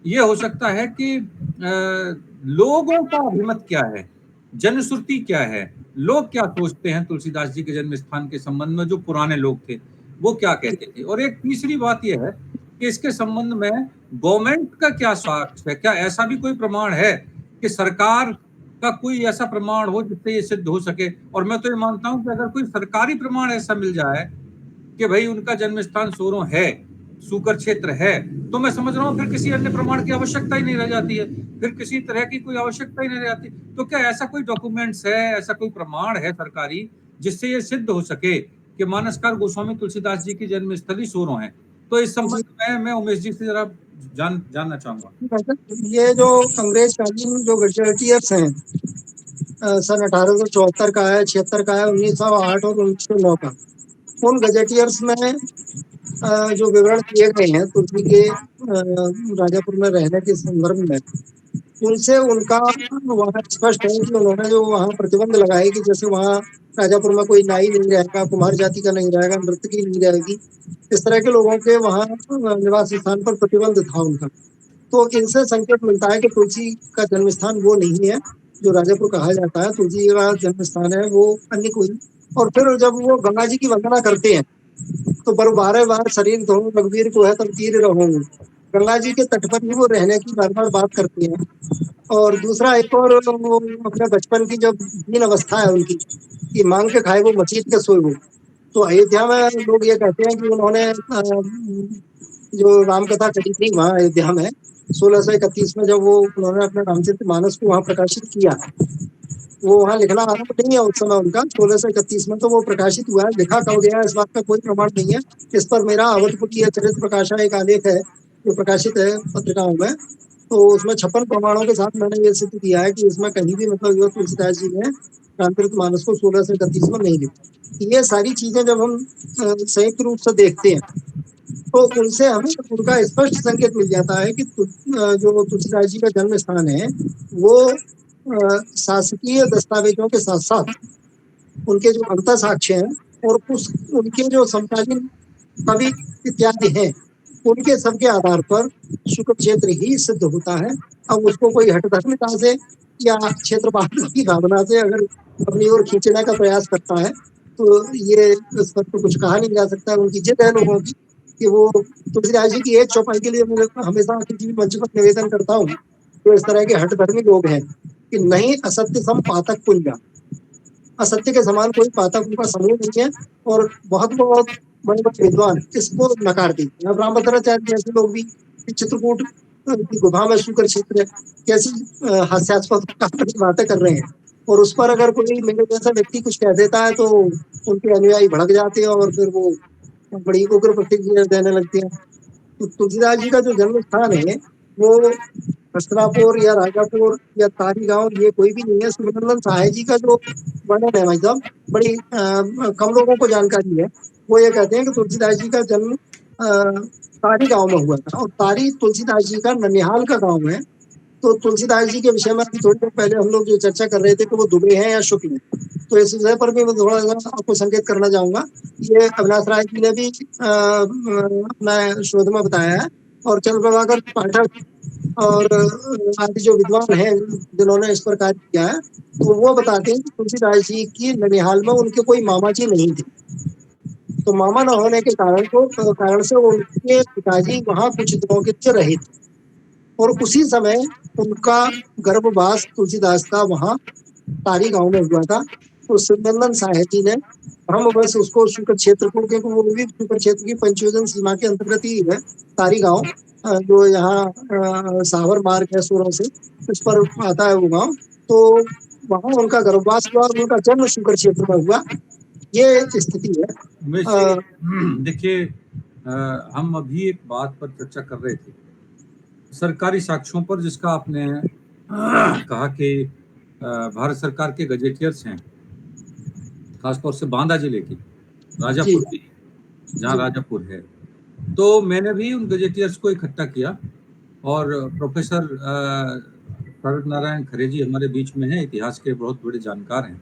ये हो सकता है कि लोगों का अभिमत क्या है, जनश्रुति क्या है, लोग क्या सोचते हैं तुलसीदास जी के जन्म स्थान के संबंध में, जो पुराने लोग थे वो क्या कहते थे। और एक तीसरी बात यह है कि इसके संबंध में गवर्नमेंट का क्या साक्ष्य है, क्या ऐसा भी कोई प्रमाण है कि सरकार का कोई ऐसा प्रमाण हो जिससे ये सिद्ध हो सके। और मैं तो ये मानता हूं कि अगर कोई सरकारी प्रमाण ऐसा मिल जाए कि भाई उनका जन्म स्थान सोरो है, शुक्र क्षेत्र है, तो मैं समझ रहा हूँ फिर किसी अन्य प्रमाण की आवश्यकता ही नहीं रह जाती है, फिर किसी तरह की कोई आवश्यकता ही नहीं रह जाती। तो क्या ऐसा कोई डॉक्यूमेंट्स है, ऐसा कोई प्रमाण है सरकारी जिससे ये सिद्ध हो सके कि मानसकार गोस्वामी तुलसीदास जी की जन्मस्थली सोरो है? तो इस संबंध में मैं उमेश जी से जरा जानना चाहूंगा। ये जो अंग्रेज कालीन जो गजटियर्स हैं सन 1874 का है, 76 का है, 1908 और 1909 का, उन गजेटियर्स में जो विवरण किए गए हैं तुलसी के राजापुर में रहने के संदर्भ में, उनसे उनका वहाँ स्पष्ट है कि उन्होंने जो वहाँ प्रतिबंध लगाए कि जैसे वहाँ राजापुर में कोई नाई नहीं रहेगा, कुम्हार जाति का नहीं रहेगा, नर्तकी नहीं रहेगी, इस तरह के लोगों के वहाँ निवास स्थान पर प्रतिबंध था उनका। तो इनसे संकेत मिलता है कि तुलसी का जन्म स्थान वो नहीं है जो राजापुर कहा जाता है। तुलसी का जन्म स्थान है वो अन्य कोई और फिर जब वो गंगा जी की वंदना करते हैं तो बरु 12 बार शरीर धो रघुवीर को है तब तीर रहो। गंगा जी के तट पर ही वो रहने की बार बार बात करते हैं। और दूसरा एक और वो अपने बचपन की जब दीन अवस्था है उनकी कि मांग के खाए वो मचीत के सोए वो। तो अयोध्या में लोग ये कहते हैं कि उन्होंने जो रामकथा कही थी वहाँ अयोध्या में 1631 में जब वो उन्होंने अपने रामचरितमानस को वहाँ प्रकाशित किया, वो वहाँ लिखना आरंभ नहीं है उस समय उनका 1631 में, तो वो प्रकाशित हुआ है। लिखा कब गया इस बात का कोई प्रमाण नहीं है। इस पर मेरा अवधपुरी चरित्र प्रकाशन एक आलेख है जो प्रकाशित है पत्रिकाओं में, तो उसमें 56 प्रमाणों के साथ मैंने ये सिद्ध किया है कि इसमें कहीं भी मतलब जो तुलसीदास जी ने रामचरितमानस को 1631 में नहीं लिखा। ये सारी चीजें जब हम संयुक्त रूप से देखते हैं तो उनसे हमें उनका स्पष्ट संकेत मिल जाता है कि जो तुलसीदास जी का जन्म स्थान है वो शासकीय दस्तावेजों के साथ साथ उनके जो अंतर साक्ष्य हैं और उनके जो समकालीन कवि इत्यादि हैं उनके सबके आधार पर शुक्र क्षेत्र ही सिद्ध होता है। अब उसको कोई हठधर्मिता से या क्षेत्रपात की भावना से अगर अपनी ओर खींचने का प्रयास करता है तो ये इस पर तो कुछ कहा नहीं जा सकता। उनकी जिद है लोगों की कि वो तुलसीदास जी की एक चौपाई के लिए मैं हमेशा किसी मंच पर निवेदन करता हूँ तो इस तरह के हठधर्मी लोग हैं कि नहीं असत्य सम पातक पुंजा, असत्य के समान कोई पातक उनका समूह नहीं है। और बहुत बहुत बड़े बड़े विद्वान इसको नकार देते हैं। रामभद्राचार्य जैसे लोग भी चित्रकूट की गुफा में शुक्र क्षेत्र कैसी हास्यास्पद बातें कर रहे हैं, और उस पर अगर कोई मेरे जैसा व्यक्ति कुछ कह देता है तो उनके अनुयायी भड़क जाते हैं और फिर वो बड़ी उग्र प्रतिक्रिया देने लगते हैं। तो तुलसीदास जी का जो जन्म स्थान है वो हस्तिनापुर या राजापुर या तारी गांव ये कोई भी नहीं है। सुरेंद्र सहाय जी का जो वर्णन है भाई साहब बड़ी कम लोगों को जानकारी है। वो ये कहते हैं कि तुलसीदास जी का जन्म तारी गांव में हुआ था, और तारी तुलसीदास जी का ननिहाल का गांव है। तो तुलसीदास जी के विषय में अभी थोड़ी देर पहले हम लोग जो चर्चा कर रहे थे कि वो दुबे हैं या शुक्ल हैं, तो इस विषय पर भी मैं थोड़ा सा आपको संकेत करना चाहूंगा। ये अविनाश राय जी ने भी अपना शोध में बताया है, और चंद्रप्रभाकर पाठक और आदि जो विद्वान हैं जिन्होंने इस पर कार्य किया है तो वो बताते हैं कि तुलसीदास जी की ननिहाल में उनके कोई मामा जी नहीं थे। तो मामा न होने के कारण से उनके पिताजी वहाँ कुछ दिनों के लिए रहे थे, और उसी समय उनका गर्भवास तुलसीदास का वहाँ तारी गांव में हुआ था। तो सुरेंद्र साहय जी ने हम बस उसको शुक्र क्षेत्र को, क्योंकि वो भी शुक्र क्षेत्र की पंचयोजन सीमा के अंतर्गत ही है तारी गांव, जो यहाँ सावर मार्ग है सूरों से उस पर आता है वो गांव। तो वहाँ उनका गर्भवास हुआ और उनका जन्म शुक्र क्षेत्र में हुआ, ये स्थिति है। देखिए हम अभी एक बात पर चर्चा कर रहे थे सरकारी साक्ष्यों पर, जिसका आपने कहा कि भारत सरकार के गजेटियर्स हैं, खासतौर से बांदा जिले की राजापुर की, जहाँ राजापुर है। तो मैंने भी उन गजेटियर्स को इकट्ठा किया, और प्रोफेसर शरद नारायण खरे जी हमारे बीच में हैं, इतिहास के बहुत बड़े जानकार हैं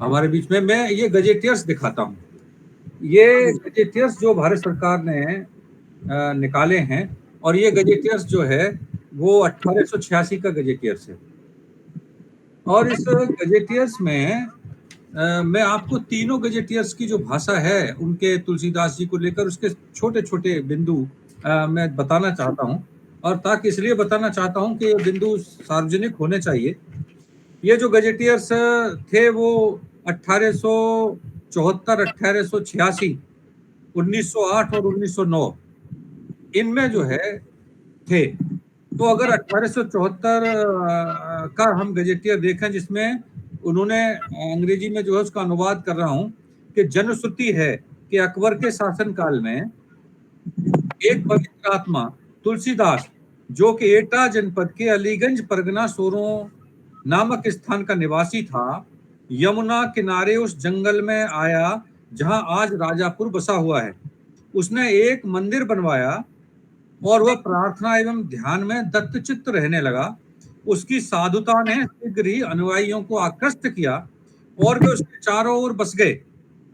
हमारे बीच में। मैं ये गजेटियर्स दिखाता हूँ, ये गजेटियर्स जो भारत सरकार ने निकाले हैं, और ये गजेटियर्स जो है वो 1886 का गजेटियर्स है। और इस गजेटियर्स में मैं आपको तीनों गजेटियर्स की जो भाषा है उनके तुलसीदास जी को लेकर उसके छोटे छोटे बिंदु मैं बताना चाहता हूं, और ताकि इसलिए बताना चाहता हूं कि ये बिंदु सार्वजनिक होने चाहिए। ये जो गजेटियर्स थे वो 1874, 1886, 1908 और 1909 इनमें जो है थे। तो अगर 1874 का हम गजेटियर देखें, जिसमें उन्होंने अंग्रेजी में जो है उसका अनुवाद कर रहा हूं कि जनश्रुति है कि अकबर के शासनकाल में एक पवित्र आत्मा तुलसीदास, जो कि एटा जनपद के अलीगंज परगना सोरों नामक स्थान का निवासी था, यमुना किनारे उस जंगल में आया जहां आज राजापुर बसा हुआ है। उसने एक मंदिर बनवाया और वह प्रार्थना एवं ध्यान में दत्तचित्त रहने लगा। उसकी साधुता ने शीघ्र ही अनुयायियों को आकृष्ट किया और वे उसके चारों ओर बस गए।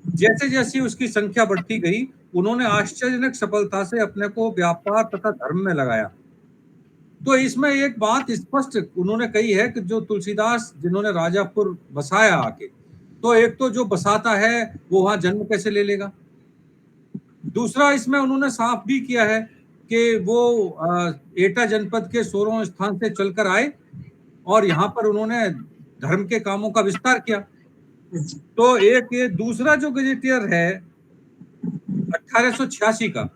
जैसे जैसे उसकी संख्या बढ़ती गई, उन्होंने आश्चर्यजनक सफलता से अपने को व्यापार तथा धर्म में लगाया। तो इसमें एक बात स्पष्ट उन्होंने कही है कि जो तुलसीदास जिन्होंने राजापुर बसाया आके, तो एक तो जो बसाता है वो वहां जन्म कैसे ले लेगा। दूसरा, इसमें उन्होंने साफ भी किया है कि वो एटा जनपद के 16वें स्थान से चलकर आए और यहाँ पर उन्होंने धर्म के कामों का विस्तार किया। तो एक ये दूसरा जो गजेटियर है 1886 का,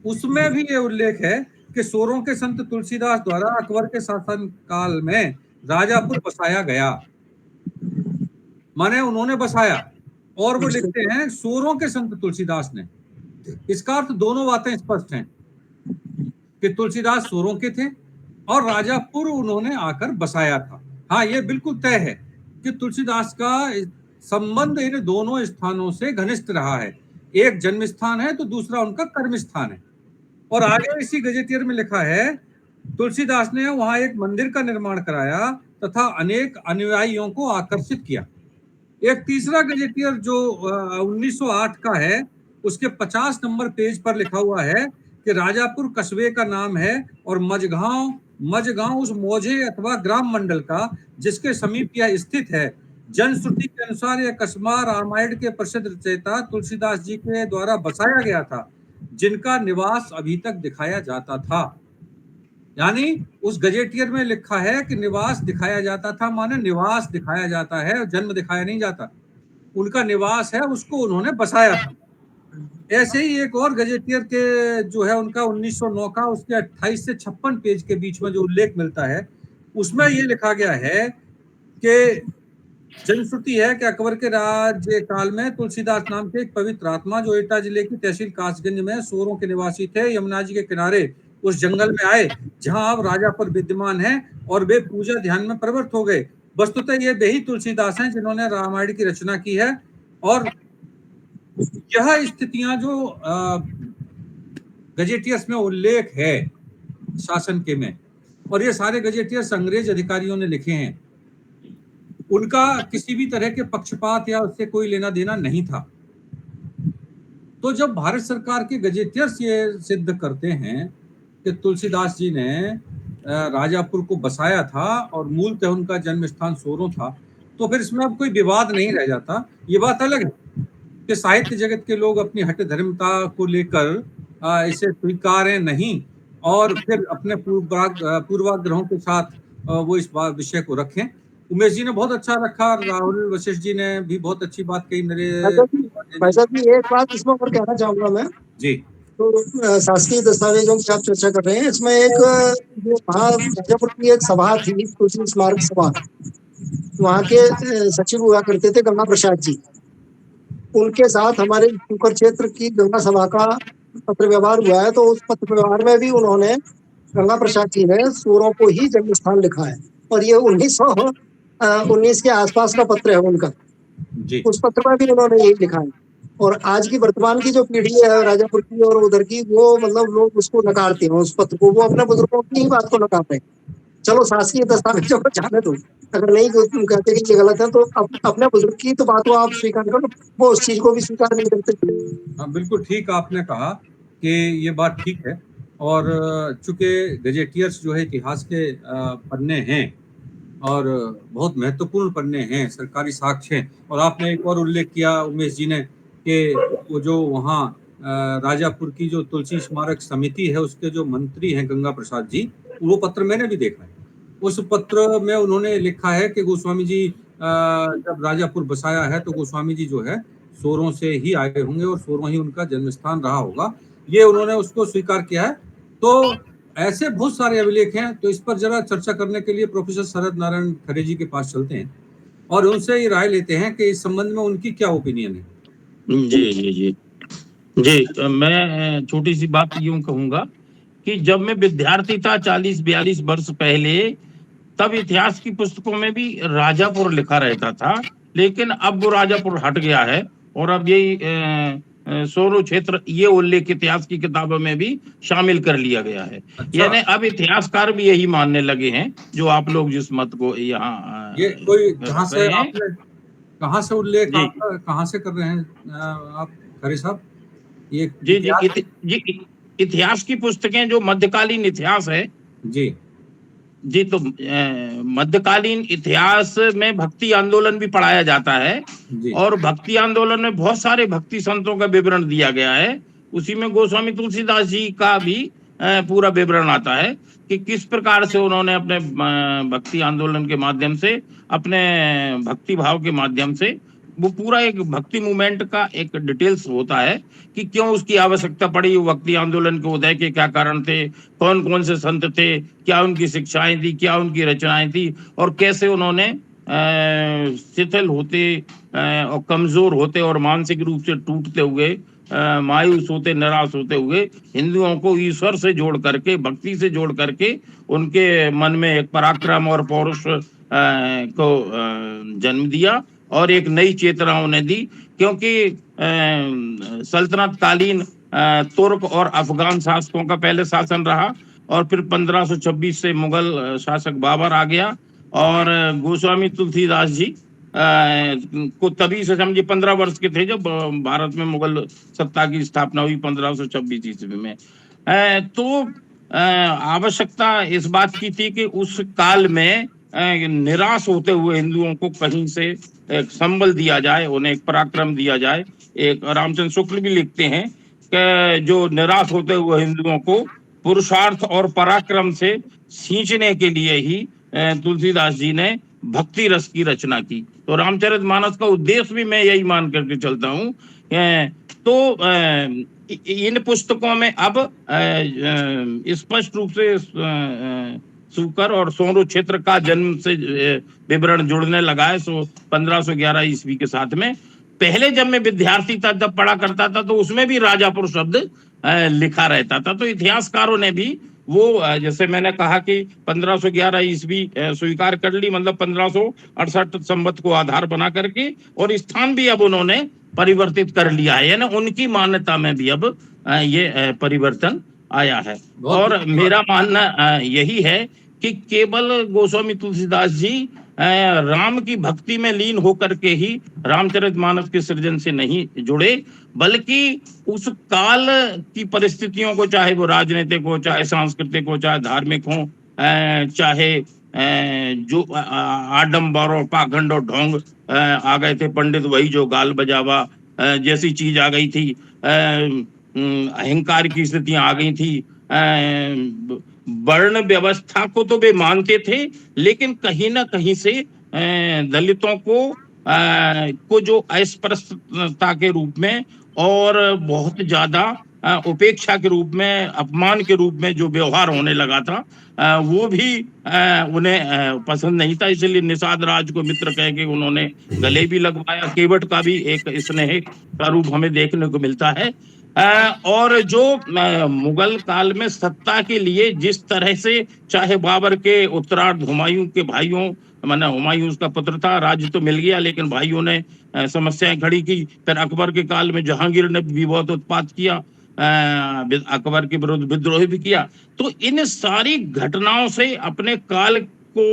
उसमें भी ये उल्लेख है कि सोरों के संत तुलसीदास द्वारा अकबर के शासन काल में राजापुर बसाया गया, माने उन्होंने बसाया। और वो लिखते हैं सोरों के संत तुलसीदास ने। इसका अर्थ दोनों बातें स्पष्ट हैं कि तुलसीदास सोरों के थे और राजापुर उन्होंने आकर बसाया था। हाँ, ये बिल्कुल तय है कि तुलसीदास का संबंध इन दोनों स्थानों से घनिष्ठ रहा है। एक जन्म स्थान है तो दूसरा उनका कर्म स्थान है। और आगे इसी गजेटियर में लिखा है, तुलसीदास ने वहां एक मंदिर का निर्माण कराया तथा अनेक अनुयायियों को आकर्षित किया। एक तीसरा गजेटियर जो 1908 का है, उसके 50 नंबर पेज पर लिखा हुआ है कि राजापुर कस्बे का नाम है और मजगांव उस मौजे अथवा ग्राम मंडल का जिसके समीप यह स्थित है। जनश्रुति के अनुसार यह कस्बा रामायण के प्रसिद्ध रचयिता तुलसीदास जी के द्वारा बसाया गया था, जिनका निवास अभी तक दिखाया जाता था। यानी उस गजेटियर में लिखा है कि निवास दिखाया जाता था, माने निवास दिखाया जाता है, जन्म दिखाया नहीं जाता। उनका निवास है, उसको उन्होंने बसाया था। ऐसे ही एक और गजेटियर के जो है उनका 1909 का, उसके 28 से 56 पेज के बीच में जो उल्लेख मिलता है, उसमें ये लिखा गया है कि जनश्रुति है कि अकबर के राज्य काल में तुलसीदास नाम के एक पवित्र आत्मा जो एटा जिले की तहसील कासगंज में सोरों के निवासी थे, यमुना जी के किनारे उस जंगल में आए जहां अब राजापुर विद्यमान है और वे पूजा ध्यान में प्रवृत्त हो गए। वस्तुतः ये वही तुलसीदास हैं जिन्होंने रामायण की रचना की है। और यह स्थितियां जो गजेटियर्स में उल्लेख है शासन के में, और ये सारे गजेटियर्स अंग्रेज अधिकारियों ने लिखे हैं, उनका किसी भी तरह के पक्षपात या उससे कोई लेना देना नहीं था। तो जब भारत सरकार के गजेटियर्स ये सिद्ध करते हैं कि तुलसीदास जी ने राजापुर को बसाया था और मूलतः उनका जन्म स्थान सोरों था, तो फिर इसमें अब कोई विवाद नहीं रह जाता। ये बात अलग है कि साहित्य जगत के लोग अपनी हठ धर्मता को लेकर इसे स्वीकारें नहीं और फिर अपने पूर्वाग्रहों के साथ वो इस विषय को रखें। उमेश जी ने बहुत अच्छा रखा, राहुल वशिष्ठ जी ने भी बहुत अच्छी बात कही। मेरे भाई साहब एक बात इसमें और कहना चाहूंगा मैं जी। तो शासकीय दस्तावेजों की आप चर्चा कर रहे हैं, इसमें एक जो वहाँ राजापुर की एक सभा थी, तुलसी स्मारक सभा, वहाँ के सचिव हुआ करते थे गंगा प्रसाद जी। उनके साथ हमारे शुकर क्षेत्र की गंगा सभा का पत्र व्यवहार हुआ है, तो उस पत्र व्यवहार में भी उन्होंने गंगा प्रसाद जी ने सोरों को ही जन्म स्थान लिखा है। और ये 1919 के आसपास का पत्र है उनका जी। उस पत्र में भी उन्होंने यही लिखा है। और आज की वर्तमान की जो पीढ़ी है राजापुर की और उधर की, वो मतलब लोग उसको नकारते हैं, उस पत्र को, वो अपने बुजुर्गों की ही बात को नकारते हैं। चलो शासकीय दस्तावेजों को जाने दो, अगर नहीं कहते कि ये गलत है तो अपने बुजुर्ग की तो बात को आप स्वीकार करो, वो उस चीज को भी स्वीकार नहीं करते। हाँ, बिल्कुल ठीक आपने कहा कि ये बात ठीक है। और चूंकि गजेटियर्स जो है इतिहास के पन्ने हैं और बहुत महत्वपूर्ण पन्ने हैं, सरकारी साक्ष्य हैं। और आपने एक और उल्लेख किया उमेश जी ने कि वो जो वहाँ राजापुर की जो तुलसी स्मारक समिति है उसके जो मंत्री हैं गंगा प्रसाद जी, वो पत्र मैंने भी देखा है। उस पत्र में उन्होंने लिखा है कि गोस्वामी जी जब राजापुर बसाया है तो गोस्वामी जी जो है सोरों से ही आए होंगे और सोरों ही उनका जन्म स्थान रहा होगा, ये उन्होंने उसको स्वीकार किया है। तो ऐसे बहुत सारे अभिलेख हैं, तो इस पर जरा चर्चा करने के लिए प्रोफेसर शरद नारायण खरे जी के पास चलते हैं और उनसे ये राय लेते हैं कि इस संबंध में उनकी क्या ओपिनियन है। जी जी जी जी मैं छोटी सी बात यूं कहूंगा कि जब मैं विद्यार्थी था 40-42 वर्ष पहले, तब इतिहास की पुस्तकों में भी राजापुर लिखा रहता था, लेकिन अब वो राजापुर हट गया है और अब यही सोरो क्षेत्र ये उल्लेख इतिहास की किताबों में भी शामिल कर लिया गया है। अच्छा। यानी अब इतिहासकार भी यही मानने लगे हैं जो आप लोग जिस मत को यहाँ ये कोई कहाँ से उल्लेख कहाँ से कर रहे हैं आप खरे साहब? ये जी इतिहास की पुस्तकें जो मध्यकालीन इतिहास है जी, जी, तो मध्यकालीन इतिहास में भक्ति आंदोलन भी पढ़ाया जाता है जी और भक्ति आंदोलन में बहुत सारे भक्ति संतों का विवरण दिया गया है। उसी में गोस्वामी तुलसीदास जी का भी पूरा विवरण आता है कि किस प्रकार से उन्होंने अपने भक्ति आंदोलन के माध्यम से, अपने भक्ति भाव के माध्यम से, वो पूरा एक भक्ति मूवमेंट का एक डिटेल्स होता है कि क्यों उसकी आवश्यकता पड़ी, भक्ति आंदोलन के उदय के क्या कारण थे, कौन कौन से संत थे, क्या उनकी शिक्षाएं थी, क्या उनकी रचनाएं थी, और कैसे उन्होंने शिथिल होते और कमजोर होते और मानसिक रूप से टूटते हुए, मायूस होते, निराश होते हुए हिंदुओं को ईश्वर से जोड़ करके, भक्ति से जोड़ करके उनके मन में एक पराक्रम और पौरुष को जन्म दिया और एक नई चेतना उन्हें दी। क्योंकि सल्तनत कालीन तुर्क और अफगान शासकों का पहले शासन रहा और फिर 1526 से मुगल शासक बाबर आ गया और गोस्वामी तुलसीदास जी को तभी से समझिए 15 वर्ष के थे जब भारत में मुगल सत्ता की स्थापना हुई 1526 ईस्वी में। तो आवश्यकता इस बात की थी कि उस काल में निराश होते हुए हिंदुओं को कहीं से एक संबल दिया जाए, उन्हें एक पराक्रम दिया जाए। एक रामचंद्र शुक्ल भी लिखते हैं कि जो निराश होते हुए हिंदुओं को पुरुषार्थ और पराक्रम से सींचने के लिए ही तुलसीदास जी ने भक्ति रस की रचना की। तो रामचरितमानस का उद्देश्य भी मैं यही मान करके चलता हूँ। तो इन पुस्तकों में अब स्पष्ट रूप से सूकर और सोनू क्षेत्र का जन्म से विवरण जुड़ने लगा है 1511 ईस्वी के साथ में। पहले जब मैं विद्यार्थी था जब पढ़ा करता था तो उसमें भी राजापुर शब्द लिखा रहता था। तो इतिहासकारों ने भी वो जैसे मैंने कहा कि 1511 ईस्वी स्वीकार कर ली, मतलब 1568 संवत को आधार बना करके, और स्थान भी अब उन्होंने परिवर्तित कर लिया है, यानी उनकी मान्यता में भी अब ये परिवर्तन आया है। और मेरा मानना यही है कि केवल गोस्वामी तुलसीदास जी राम की भक्ति में लीन होकर के ही रामचरितमानस के सृजन से नहीं जुड़े, बल्कि उस काल की परिस्थितियों को, चाहे वो राजनीतिक हो, चाहे सांस्कृतिक हो, चाहे धार्मिक हो, चाहे जो आडम्बर और पाखंड और ढोंग आ गए थे, पंडित वही जो गाल बजावा जैसी चीज आ गई थी, अहंकार की स्थितियां आ गई थी, वर्ण व्यवस्था को तो वे मानते थे, लेकिन कहीं ना कहीं से दलितों को जो अस्पृश्यता के रूप में और बहुत ज्यादा उपेक्षा के रूप में, अपमान के रूप में जो व्यवहार होने लगा था, वो भी उन्हें पसंद नहीं था। इसलिए निषाद राज को मित्र कह के उन्होंने गले भी लगवाया। केवट का भी एक स्नेह का रूप हमें देखने को मिलता है। और जो मुगल काल में सत्ता के लिए जिस तरह से, चाहे बाबर के उत्तरार्ध हुमायूं के भाइयों, माना हुमायूं उसका पुत्र था, राज्य तो मिल गया, लेकिन भाइयों ने समस्याएं खड़ी की। फिर अकबर के काल में जहांगीर ने भी बहुत उत्पात किया, अकबर के विरुद्ध विद्रोह भी किया। तो इन सारी घटनाओं से अपने काल को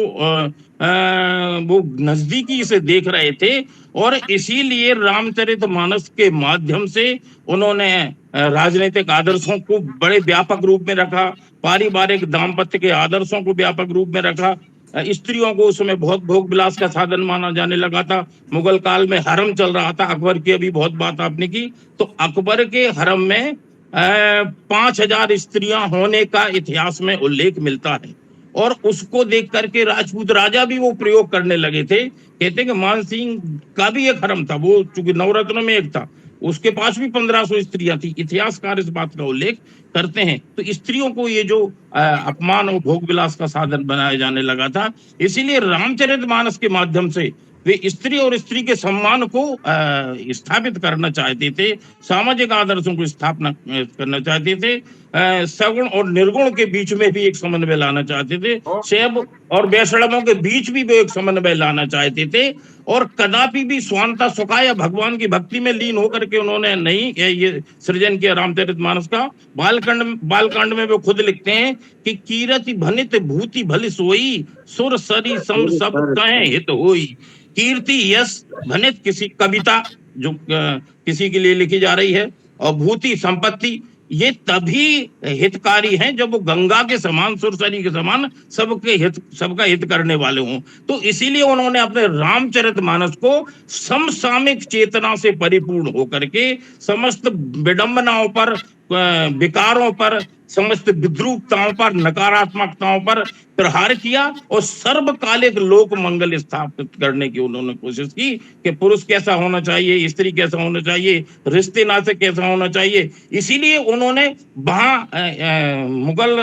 वो नजदीकी से देख रहे थे और इसीलिए रामचरितमानस के माध्यम से उन्होंने राजनीतिक आदर्शों को बड़े व्यापक रूप में रखा, पारिवारिक दाम्पत्य के आदर्शों को व्यापक रूप में रखा। स्त्रियों को उसमें बहुत भोग विलास का साधन माना जाने लगा था। मुगल काल में हरम चल रहा था, अकबर की अभी बहुत बात आपने की, तो अकबर के हरम में 5000 स्त्रियां होने का इतिहास में उल्लेख मिलता है। और उसको देख करके राजपूत राजा भी वो प्रयोग करने लगे थे। कहते कि मान सिंह का भी एक हरम था, वो चूंकि नवरत्नों में एक था, उसके पास भी 1500 स्त्रियां थी। इतिहासकार इस बात का उल्लेख करते हैं। तो स्त्रियों को ये जो अपमान और भोग विलास का साधन बनाया जाने लगा था, इसीलिए रामचरितमानस के माध्यम से वे स्त्री और स्त्री के सम्मान को स्थापित करना चाहते थे, सामाजिक आदर्शों को स्थापना करना चाहते थे, सगुण और निर्गुण के बीच में भी एक समन्वय लाना चाहते थे, शैव और वैष्णवों के बीच भी वे एक समन्वय लाना चाहते थे। और कदापि भी स्वांता सुखाय भगवान की भक्ति में लीन होकर के उन्होंने नहीं ये सृजन किया रामचरितमानस का। बालकांड में वे खुद लिखते हैं कि कीरति भनित भूति भली सोई, सुर सरी सम सब कहें हित होई। कीर्ति यश भनित, किसी कविता जो किसी के लिए लिखी जा रही है, और भूति संपत्ति, ये तभी हितकारी हैं जब वो गंगा के समान, सुरसरी के समान सबका हित करने वाले हों। तो इसीलिए उन्होंने अपने रामचरितमानस को समसामयिक चेतना से परिपूर्ण होकर के समस्त विडंबनाओं पर, विकारों पर, समस्त विद्रूपताओं पर, नकारात्मकताओं पर प्रहार किया और सर्वकालिक लोक मंगल स्थापित करने की उन्होंने कोशिश की कि पुरुष कैसा होना चाहिए, स्त्री कैसा होना चाहिए, रिश्ते नाते कैसा होना चाहिए। इसीलिए उन्होंने वहां मुगल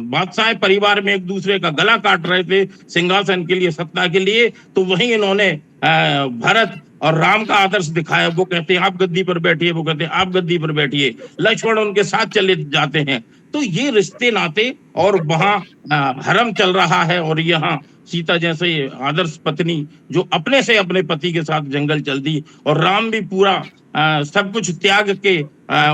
बादशाह परिवार में एक दूसरे का गला काट रहे थे सिंहासन के लिए, सत्ता के लिए, तो वहीं इन्होंने भरत और राम का आदर्श दिखाया। वो कहते हैं आप गद्दी पर बैठिए, वो कहते हैं आप गद्दी पर बैठिए, लक्ष्मण उनके साथ चले जाते हैं। तो ये रिश्ते नाते, और वहां हरम चल रहा है, और यहाँ सीता जैसे आदर्श पत्नी जो अपने से अपने पति के साथ जंगल चल दी, और राम भी पूरा सब कुछ त्याग के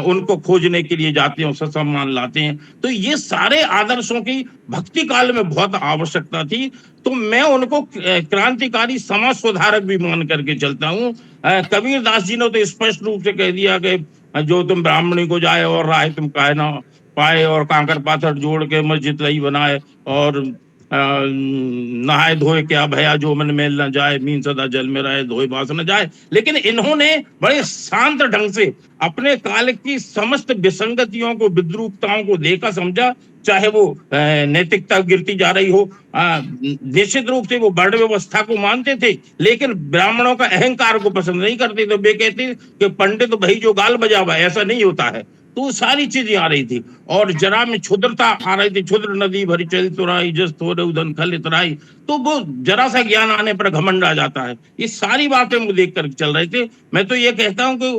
उनको खोजने के लिए जाते हैं, ससम्मान लाते हैं। तो ये सारे आदर्शों की भक्ति काल में बहुत आवश्यकता थी। तो मैं उनको क्रांतिकारी समाज सुधारक भी मान करके चलता हूँ। कबीर दास जी ने तो स्पष्ट रूप से कह दिया कि जो तुम ब्राह्मणी को जाए और राह तुम काहे ना पाए, और कांकर पाथर जोड़ के मस्जिद रही बनाए, और नहाए धोए क्या भया जो मन मेल न जाए, मीन सदा जल में रहे धोए बास न जाए। लेकिन इन्होंने बड़े शांत ढंग से अपने काल की समस्त विसंगतियों को, विद्रूपताओं को देखा, समझा, चाहे वो नैतिकता गिरती जा रही हो। निश्चित रूप से वो वर्ण व्यवस्था को मानते थे, लेकिन ब्राह्मणों का अहंकार को पसंद नहीं करते थे। वे कहते कि पंडित भाई जो गाल बजावा, ऐसा नहीं होता है। तो सारी चीजें आ रही थी, और जरा में क्षुद्रता आ रही थी। क्षुद्र नदी भरी चल तुराई, जस थोड़े उदन खल इतराई। तो वो जरा सा ज्ञान आने पर घमंड आ जाता है। ये सारी बातें वो देख कर चल रहे थे। मैं तो ये कहता हूँ कि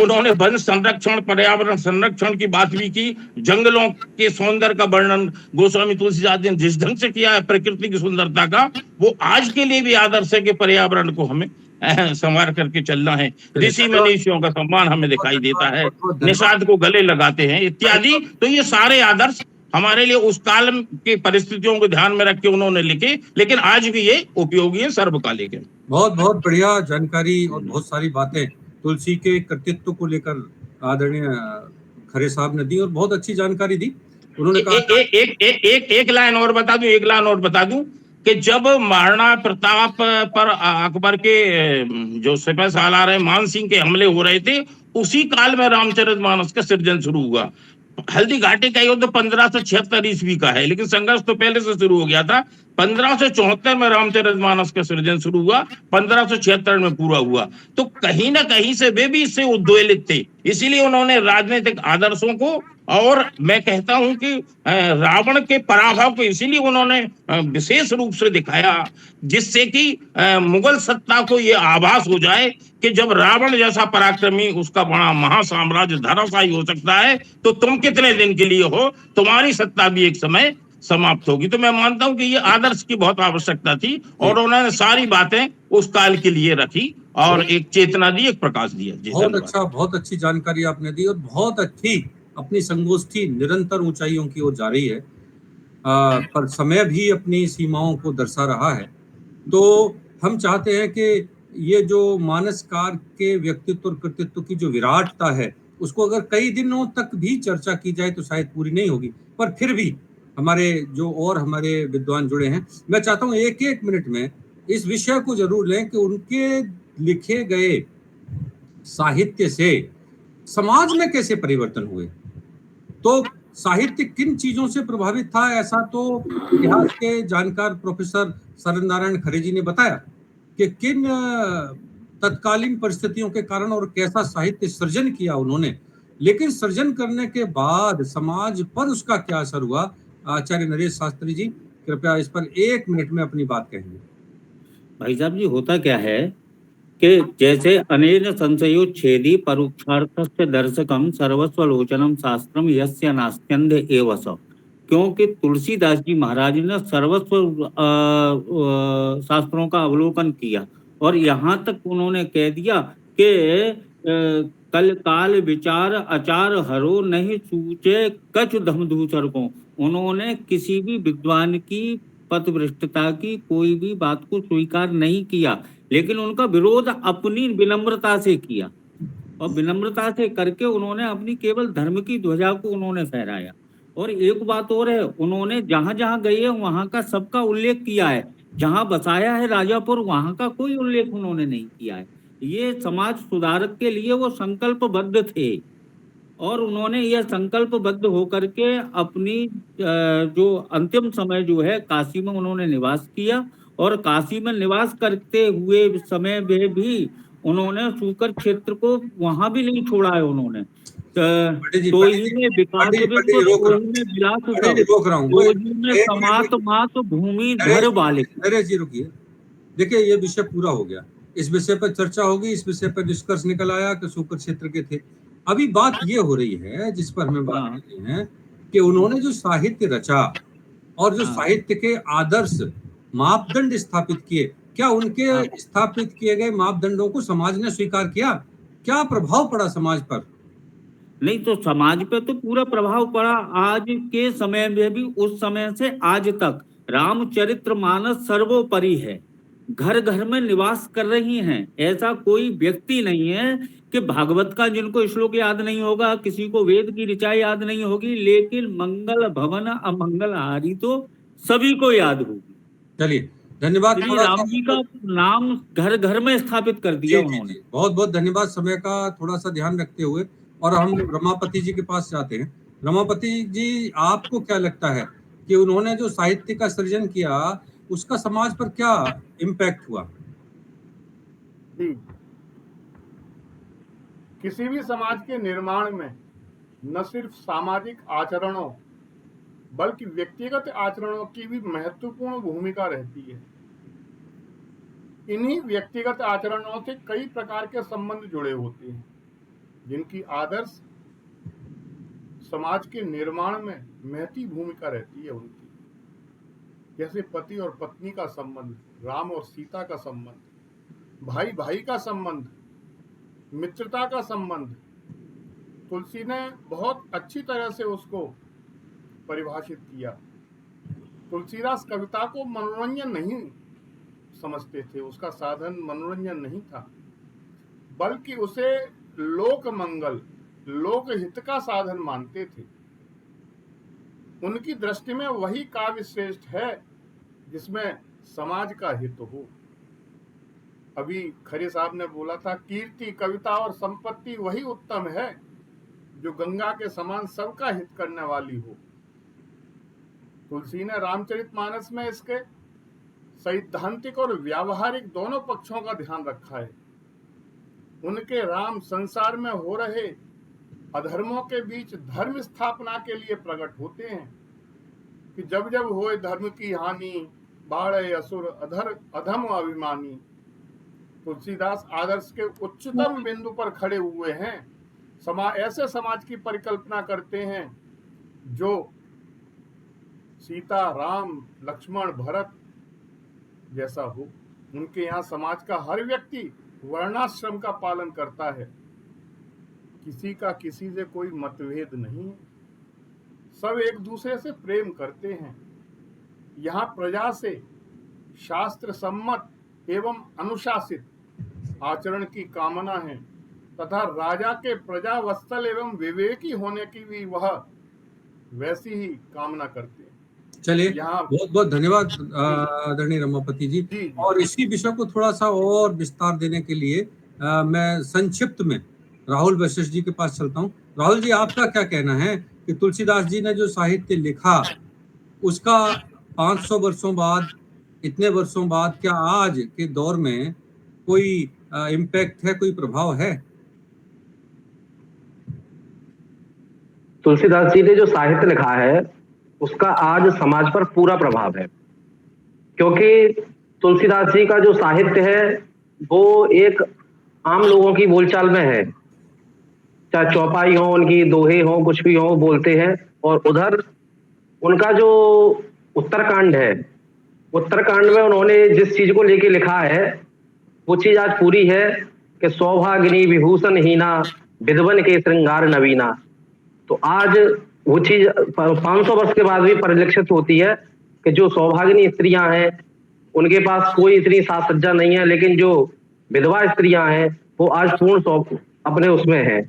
उन्होंने वन संरक्षण, पर्यावरण संरक्षण की बात भी की। जंगलों के सौंदर्य का वर्णन गोस्वामी तुलसीदास ने जिस ढंग से किया है, प्रकृति की सुंदरता का, वो आज के लिए भी आदर्श है कि पर्यावरण को हमें संवार करके चलना है। ऋषि मनीषियों का सम्मान हमें दिखाई देता है, निषाद को गले लगाते हैं इत्यादि। तो ये सारे आदर्श हमारे लिए उस काल की परिस्थितियों को ध्यान में रख के उन्होंने लिखे, लेकिन आज भी ये उपयोगी है, सर्वकालिक है। बहुत बहुत बढ़िया जानकारी और बहुत सारी बातें तुलसी के कर्तृत्व को लेकर आदरणीय खरे साहब ने दी, और बहुत अच्छी जानकारी दी। उन्होंने कहा एक लाइन और बता दूं कि जब महाराणा प्रताप पर अकबर के जो सिपह सालार है मान सिंह के हमले हो रहे थे, उसी काल में रामचरितमानस का सृजन शुरू हुआ। हल्दी घाटी का युद्ध 1576 ईस्वी का है, लेकिन संघर्ष तो पहले से शुरू हो गया था। 1574 में रामचरितमानस का सृजन शुरू हुआ, 1576 में पूरा हुआ। तो कहीं ना कहीं से वे भी इससे उद्वेलित थे, इसीलिए उन्होंने राजनीतिक आदर्शों को, और मैं कहता हूं कि रावण के पराभव को इसीलिए उन्होंने विशेष रूप से दिखाया, जिससे कि मुगल सत्ता को यह आभास हो जाए कि जब रावण जैसा पराक्रमी, उसका बड़ा महासाम्राज्य धराशायी हो सकता है, तो तुम कितने दिन के लिए हो, तुम्हारी सत्ता भी एक समय समाप्त होगी। तो मैं मानता हूं कि ये आदर्श की बहुत आवश्यकता थी, और उन्होंने सारी बातें उस काल के लिए रखी और एक चेतना दी, एक प्रकाश दिया। बहुत अच्छी जानकारी आपने दी, और बहुत अच्छी अपनी संगोष्ठी निरंतर ऊंचाइयों की ओर जा रही है, पर समय भी अपनी सीमाओं को दर्शा रहा है। तो हम चाहते हैं कि ये जो मानसकार के व्यक्तित्व और कृतित्व की जो विराटता है, उसको अगर कई दिनों तक भी चर्चा की जाए तो शायद पूरी नहीं होगी, पर फिर भी हमारे विद्वान जुड़े हैं, मैं चाहता हूँ एक एक मिनट में इस विषय को जरूर लें कि उनके लिखे गए साहित्य से समाज में कैसे परिवर्तन हुए। तो साहित्य किन चीजों से प्रभावित था, ऐसा तो इतिहास के जानकार प्रोफेसर शरद नारायण खरे जी ने बताया कि किन तत्कालीन परिस्थितियों के कारण और कैसा साहित्य सृजन किया उन्होंने, लेकिन सृजन करने के बाद समाज पर उसका क्या असर हुआ। आचार्य नरेश शास्त्री जी, कृपया इस पर एक मिनट में अपनी बात कहेंगे। भाई साहब जी, होता क्या है कि जैसे अनेन संशयोच्छेदी परोक्षार्थस्य दर्शकम सर्वस्वलोचनम शास्त्रम यस्य नास्त्यन्ध एव स, क्योंकि तुलसीदास जी महाराज ने सर्वस्व शास्त्रों का अवलोकन किया, और यहाँ तक उन्होंने कह दिया कि कल काल विचार आचार हरो नहीं सूचे कछ धमधूसर को। उन्होंने किसी भी विद्वान की पथभ्रष्टता की कोई भी बात को स्वीकार नहीं किया, लेकिन उनका विरोध अपनी विनम्रता से किया। और विनम्रता से करके उन्होंने अपनी केवल धर्म की ध्वजा को उन्होंने फहराया। और एक बात और है, उन्होंने जहां जहां गए हैं वहां का सबका उल्लेख किया है। जहां बसाया है राजापुर, वहां का कोई उल्लेख उन्होंने नहीं किया है। ये समाज सुधारक के लिए वो संकल्पबद्ध थे और उन्होंने यह संकल्पबद्ध होकर के अपनी जो अंतिम समय जो है काशी में उन्होंने निवास किया। और काशी में निवास करते हुए समय में भी उन्होंने सूकर क्षेत्र को वहां भी नहीं छोड़ा है उन्होंने। तो ही में विकास समात मात भूमि धर वाले। नरेश जी रुकिए, देखिए ये विषय पूरा हो गया, इस विषय पर चर्चा होगी, इस विषय पर निष्कर्ष निकल आया कि सूकर क्षेत्र के थे। अभी बात ये हो रही है जिस पर हमें बात कर रहे हैं कि उन्होंने जो साहित्य रचा और जो साहित्य के आदर्श मापदंड स्थापित किए, क्या उनके स्थापित किए गए मापदंडों को समाज ने स्वीकार किया? क्या प्रभाव पड़ा समाज पर? नहीं, तो समाज पे तो पूरा प्रभाव पड़ा। आज के समय में भी, उस समय से आज तक रामचरितमानस सर्वोपरि है, घर घर में निवास कर रही हैं। ऐसा कोई व्यक्ति नहीं है कि भागवत का जिनको श्लोक याद नहीं होगा, किसी को वेद की ऋचा याद नहीं होगी, लेकिन मंगल भवन अमंगल हारी तो सभी को याद होगी। चलिए धन्यवाद। राम जी का नाम घर घर में स्थापित कर दिया उन्होंने। बहुत बहुत धन्यवाद। समय का थोड़ा सा ध्यान रखते हुए और हम रमापति जी के पास जाते हैं। रमापति जी, आपको क्या लगता है कि उन्होंने जो साहित्य का सृजन किया उसका समाज पर क्या इम्पैक्ट हुआ? जी, किसी भी समाज के निर्माण में न सिर्फ सामाजिक आचरणों बल्कि व्यक्तिगत आचरणों की भी महत्वपूर्ण भूमिका रहती है। इन्हीं व्यक्तिगत आचरणों से कई प्रकार के संबंध जुड़े होते हैं जिनकी आदर्श समाज के निर्माण में महती भूमिका रहती है उनकी। जैसे पति और पत्नी का संबंध, राम और सीता का संबंध, भाई भाई का संबंध, मित्रता का संबंध। तुलसी ने बहुत अच्छी तरह से उसको परिभाषित किया। तुलसीदास कविता को मनोरंजन नहीं समझते थे, उसका साधन मनोरंजन नहीं था, बल्कि उसे लोक मंगल, लोक हित का साधन मानते थे। उनकी दृष्टि में वही काव्य श्रेष्ठ है जिसमें समाज का हित हो। अभी खरे साहब ने बोला था, कीर्ति, कविता और संपत्ति वही उत्तम है जो गंगा के समान सबका हित करने वाली हो। तुलसी ने रामचरितमानस में इसके सैद्धांतिक और व्यावहारिक दोनों पक्षों का ध्यान रखा है। उनके राम संसार में हो रहे अधर्मों के बीच धर्म स्थापना के लिए प्रकट होते हैं कि जब जब होए धर्म की हानि, बाढ़े असुर अधम अभिमानी। तुलसीदास आदर्श के उच्चतम बिंदु पर खड़े हुए हैं। ऐसे समाज की परिकल्पना करते हैं जो सीता, राम, लक्ष्मण, भरत जैसा हो। उनके यहाँ समाज का हर व्यक्ति वर्णाश्रम का पालन करता है। किसी का किसी से कोई मतभेद नहीं, सब एक दूसरे से प्रेम करते हैं। यहाँ प्रजा से शास्त्र सम्मत एवं अनुशासित आचरण की कामना है तथा राजा के प्रजा वत्सल एवं विवेकी होने की भी वह वैसी ही कामना करते हैं। चलिए, बहुत बहुत धन्यवाद आदरणीय रमापति जी। और इसी विषय को थोड़ा सा और विस्तार देने के लिए मैं संक्षिप्त में राहुल वशिष्ठ जी के पास चलता हूँ। राहुल जी, आपका क्या कहना है कि तुलसीदास जी ने जो साहित्य लिखा उसका 500 वर्षों बाद, इतने वर्षों बाद, क्या आज के दौर में कोई इम्पैक्ट है, कोई प्रभाव है? तुलसीदास जी ने जो साहित्य लिखा है उसका आज समाज पर पूरा प्रभाव है, क्योंकि तुलसीदास जी का जो साहित्य है वो एक आम लोगों की बोलचाल में है। चाहे चौपाई हो, उनकी दोहे हो, कुछ भी हो, बोलते हैं। और उधर उनका जो उत्तरकांड है, उत्तरकांड में उन्होंने जिस चीज को लेके लिखा है वो चीज आज पूरी है कि सौभागिनी विभूषण हीना, विद्वन के श्रृंगार नवीना। तो आज वो चीज 500 वर्ष के बाद भी परिलक्षित होती है कि जो सौभागिनी स्त्रियां हैं उनके पास कोई इतनी साज सज्जा नहीं है, लेकिन जो विधवा स्त्रियां हैं वो आज अपने उसमें है।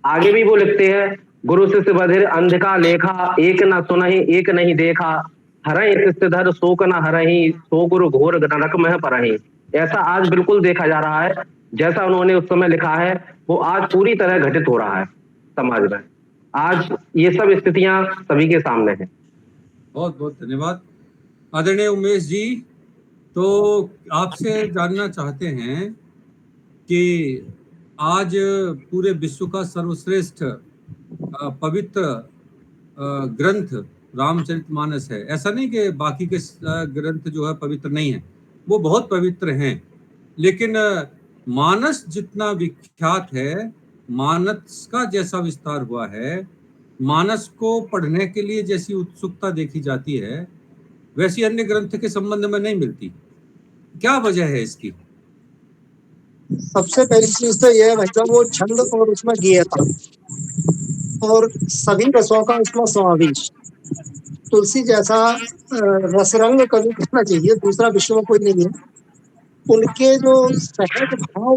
आगे भी वो लिखते हैं, गुरु शिष्य बधिर अंधका लेखा, एक न सुनहि एक नहीं देखा, हरहि शिष्यधर शोक न हरहि, सो गुरु घोर नरक में परहि। ऐसा आज बिल्कुल देखा जा रहा है, जैसा उन्होंने उस समय लिखा है वो आज पूरी तरह घटित हो रहा है समाज में। आज ये सब स्थितियां सभी के सामने है। बहुत बहुत धन्यवाद आदरणीय उमेश जी। तो आपसे जानना चाहते हैं कि आज पूरे विश्व का सर्वश्रेष्ठ पवित्र ग्रंथ रामचरितमानस है। ऐसा नहीं कि बाकी के ग्रंथ जो है पवित्र नहीं है, वो बहुत पवित्र हैं, लेकिन मानस जितना विख्यात है, मानस का जैसा विस्तार हुआ है, मानस को पढ़ने के लिए जैसी उत्सुकता देखी जाती है, वैसी अन्य ग्रंथ के संबंध में नहीं मिलती। क्या वजह है इसकी? सबसे पहली चीज तो यह है भाई साहब, वो छंद और उसमें गीयता और सभी रसों का उसमें समावेश। तुलसी जैसा रसरंग कवि कहना चाहिए, दूसरा विश्व में कोई नहीं है। उनके जो सहज भाव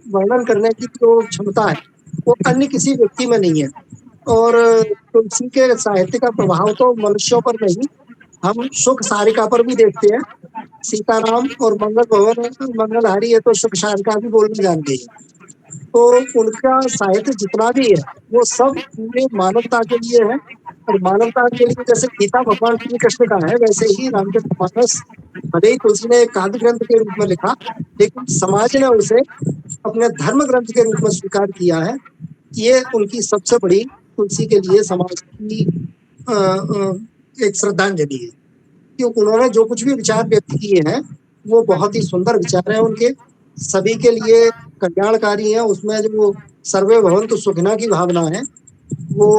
वर्णन करने की जो क्षमता है वो अन्य किसी व्यक्ति में नहीं है। और तुलसी के साहित्य का प्रभाव तो मनुष्यों पर नहीं, हम सुख सारिका पर भी देखते हैं। सीताराम और मंगल भवन मंगलहारी है तो सुख सारिका भी बोलने जान गई। तो उनका साहित्य जितना भी है वो सब पूरे मानवता के लिए है। और मानवता के लिए जैसे गीता भगवान श्री कृष्ण का है, वैसे ही रामचरितमानस भले ही तुलसी ने काव्य ग्रंथ के रूप में लिखा, लेकिन समाज ने उसे अपने धर्म ग्रंथ के रूप में स्वीकार किया है। ये उनकी सबसे बड़ी तुलसी के लिए समाज की एक श्रद्धांजलि है कि उन्होंने जो कुछ भी विचार व्यक्त किए हैं वो बहुत ही सुंदर विचार है उनके, सभी के लिए कल्याणकारी है। उसमें जो सर्वे भवन्तु सुखिनः की भावना है वो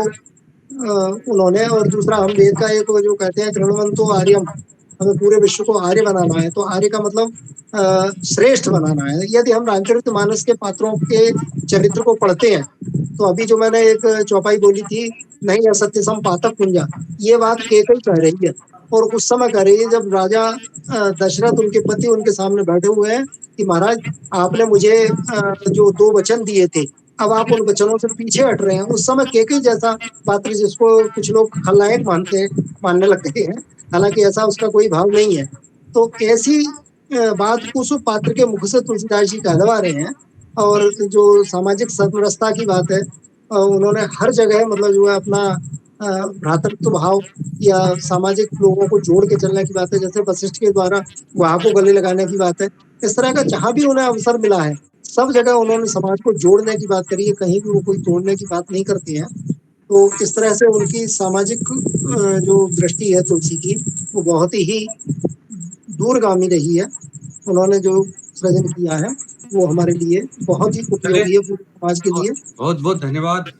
उन्होंने। और दूसरा हम वेद का एक जो कहते हैं कृण्वन्तो आर्यम, हमें पूरे विश्व को आर्य बनाना है। तो आर्य का मतलब श्रेष्ठ बनाना है। यदि हम रामचरितमानस के पात्रों के चरित्र को पढ़ते हैं तो अभी जो मैंने एक चौपाई बोली थी, नहीं असत्य सम पातक कुंजा, ये बात केकई कह रही है। और उस समय कह रही है जब राजा दशरथ उनके पति उनके सामने बैठे हुए हैं कि महाराज आपने मुझे जो 2 वचन दिए थे, अब आप उन वचनों से पीछे हट रहे हैं। उस समय केकई जैसा पात्र, जिसको कुछ लोग खलनायक मानने लगते हैं, हालांकि ऐसा उसका कोई भाव नहीं है। तो ऐसी बात उस पात्र के मुख से तुलसीदास जी कहलवा रहे हैं। और जो सामाजिक समरसता की बात है, उन्होंने हर जगह मतलब जो है अपना भ्रातृत्व भाव या सामाजिक लोगों को जोड़ के चलने की बात है, जैसे वशिष्ठ के द्वारा गुहा को गले लगाने की बात है। इस तरह का जहां भी उन्हें अवसर मिला है सब जगह उन्होंने समाज को जोड़ने की बात करी है, कहीं भी वो कोई तोड़ने की बात नहीं करते हैं। तो इस तरह से उनकी सामाजिक जो दृष्टि है तुलसी की वो बहुत ही दूरगामी रही है। उन्होंने जो सृजन किया है वो हमारे लिए बहुत ही उपयोगी है, पूरे समाज के लिए। बहुत बहुत धन्यवाद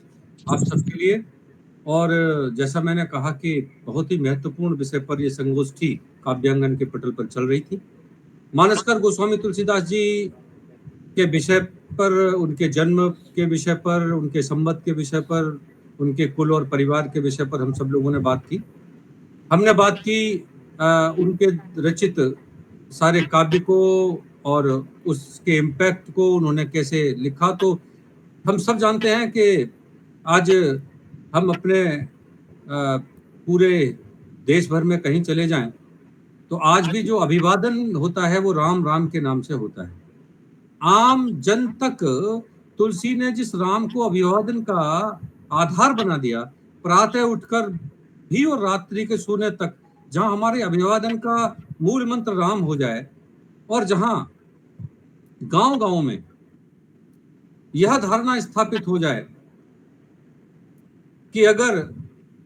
आप सबके लिए। और जैसा मैंने कहा कि बहुत ही महत्वपूर्ण विषय पर यह संगोष्ठी काव्यांगन के पटल पर चल रही थी। मानसकर गोस्वामी तुलसीदास जी के विषय पर, उनके जन्म के विषय पर, उनके संबंध के विषय पर, उनके कुल और परिवार के विषय पर हम सब लोगों ने बात की। हमने बात की उनके रचित सारे काव्य को और उसके इम्पैक्ट को, उन्होंने कैसे लिखा। तो हम सब जानते हैं कि आज हम अपने पूरे देश भर में कहीं चले जाएं तो आज भी जो अभिवादन होता है वो राम राम के नाम से होता है। आम जन तक तुलसी ने जिस राम को अभिवादन का आधार बना दिया, प्रातः उठकर भी और रात्रि के सोने तक, जहां हमारे अभिवादन का मूल मंत्र राम हो जाए, और जहां गांव-गांव में यह धारणा स्थापित हो जाए कि अगर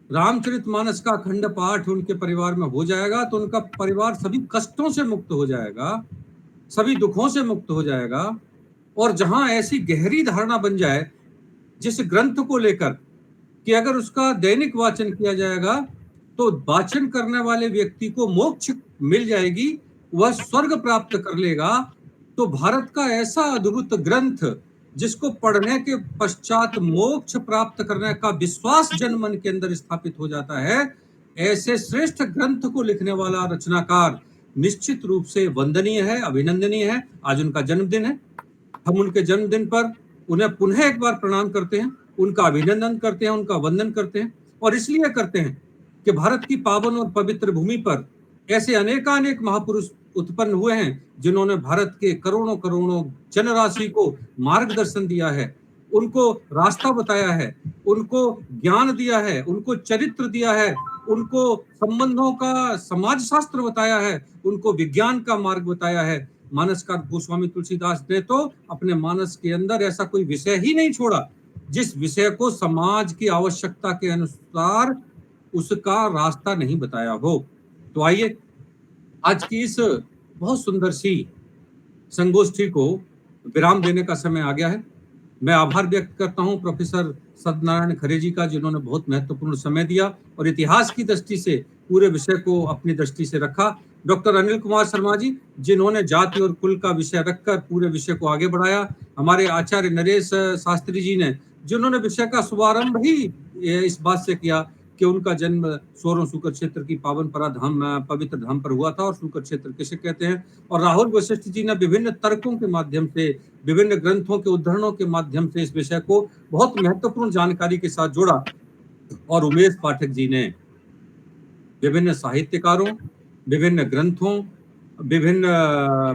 रामचरितमानस का अखंड पाठ उनके परिवार में हो जाएगा तो उनका परिवार सभी कष्टों से मुक्त हो जाएगा, सभी दुखों से मुक्त हो जाएगा। और जहां ऐसी गहरी धारणा बन जाए जिस ग्रंथ को लेकर कि अगर उसका दैनिक वाचन किया जाएगा तो वाचन करने वाले व्यक्ति को मोक्ष मिल जाएगी, वह स्वर्ग प्राप्त कर लेगा। तो भारत का ऐसा अद्भुत ग्रंथ जिसको पढ़ने के पश्चात मोक्ष प्राप्त करने का विश्वास जन मन के अंदर स्थापित हो जाता है, ऐसे श्रेष्ठ ग्रंथ को लिखने वाला रचनाकार निश्चित रूप से वंदनीय है, अभिनंदनीय है। आज उनका जन्मदिन है। हम उनके जन्मदिन पर उन्हें पुनः एक बार प्रणाम करते हैं, उनका अभिनंदन करते हैं, उनका वंदन करते हैं, और इसलिए करते हैं कि भारत की पावन और पवित्र भूमि पर ऐसे अनेकानेक महापुरुष उत्पन्न हुए हैं जिन्होंने भारत के करोड़ों करोड़ों जनराशि को मार्गदर्शन दिया है, उनको रास्ता बताया है, उनको ज्ञान दिया है, उनको चरित्र दिया है, उनको संबंधों का समाज शास्त्र बताया है, उनको विज्ञान का मार्ग बताया है। मानसकार गोस्वामी तुलसीदास ने तो अपने मानस के अंदर ऐसा कोई विषय ही नहीं छोड़ा जिस विषय को समाज की आवश्यकता के अनुसार उसका रास्ता नहीं बताया हो। तो आइए आज की इस बहुत सुंदर सी संगोष्ठी को विराम देने का समय आ गया है। मैं आभार व्यक्त करता हूं प्रोफेसर सत्यनारायण खरे जी का, जिन्होंने बहुत महत्वपूर्ण समय दिया और इतिहास की दृष्टि से पूरे विषय को अपनी दृष्टि से रखा। डॉक्टर अनिल कुमार शर्मा जी, जिन्होंने जाति और कुल का विषय रखकर पूरे विषय को आगे बढ़ाया। हमारे आचार्य नरेश शास्त्री जी ने, जिन्होंने विषय का शुभारंभ ही इस बात से किया कि उनका जन्म सोरों शुक्र क्षेत्र की पावन परा धाम पवित्र धाम पर हुआ था और शुक्र क्षेत्र किसे कहते हैं। और राहुल वशिष्ठ जी ने विभिन्न तर्कों के माध्यम से, विभिन्न ग्रंथों के उद्धरणों के माध्यम से इस विषय को बहुत महत्वपूर्ण जानकारी के साथ जोड़ा। और उमेश पाठक जी ने विभिन्न साहित्यकारों, विभिन्न ग्रंथों, विभिन्न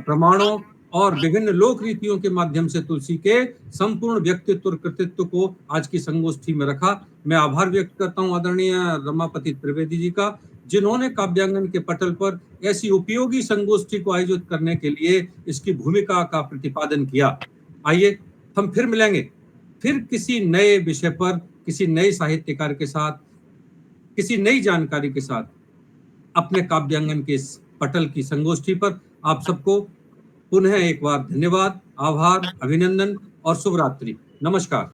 प्रमाणों और विभिन्न लोक रीतियों के माध्यम से तुलसी के संपूर्ण व्यक्तित्व और कृतित्व को आज की संगोष्ठी में रखा। मैं आभार व्यक्त करता हूं आदरणीय रमापति त्रिवेदी जी का, जिन्होंने काव्यांगन के पटल पर ऐसी उपयोगी संगोष्ठी को आयोजित करने के लिए इसकी भूमिका का प्रतिपादन किया। आइए हम फिर मिलेंगे, फिर किसी नए विषय पर, किसी नए साहित्यकार के साथ, किसी नई जानकारी के साथ, अपने काव्यांगन के पटल की संगोष्ठी पर। आप सबको पुनः एक बार धन्यवाद, आभार, अभिनंदन और शुभ रात्रि। नमस्कार।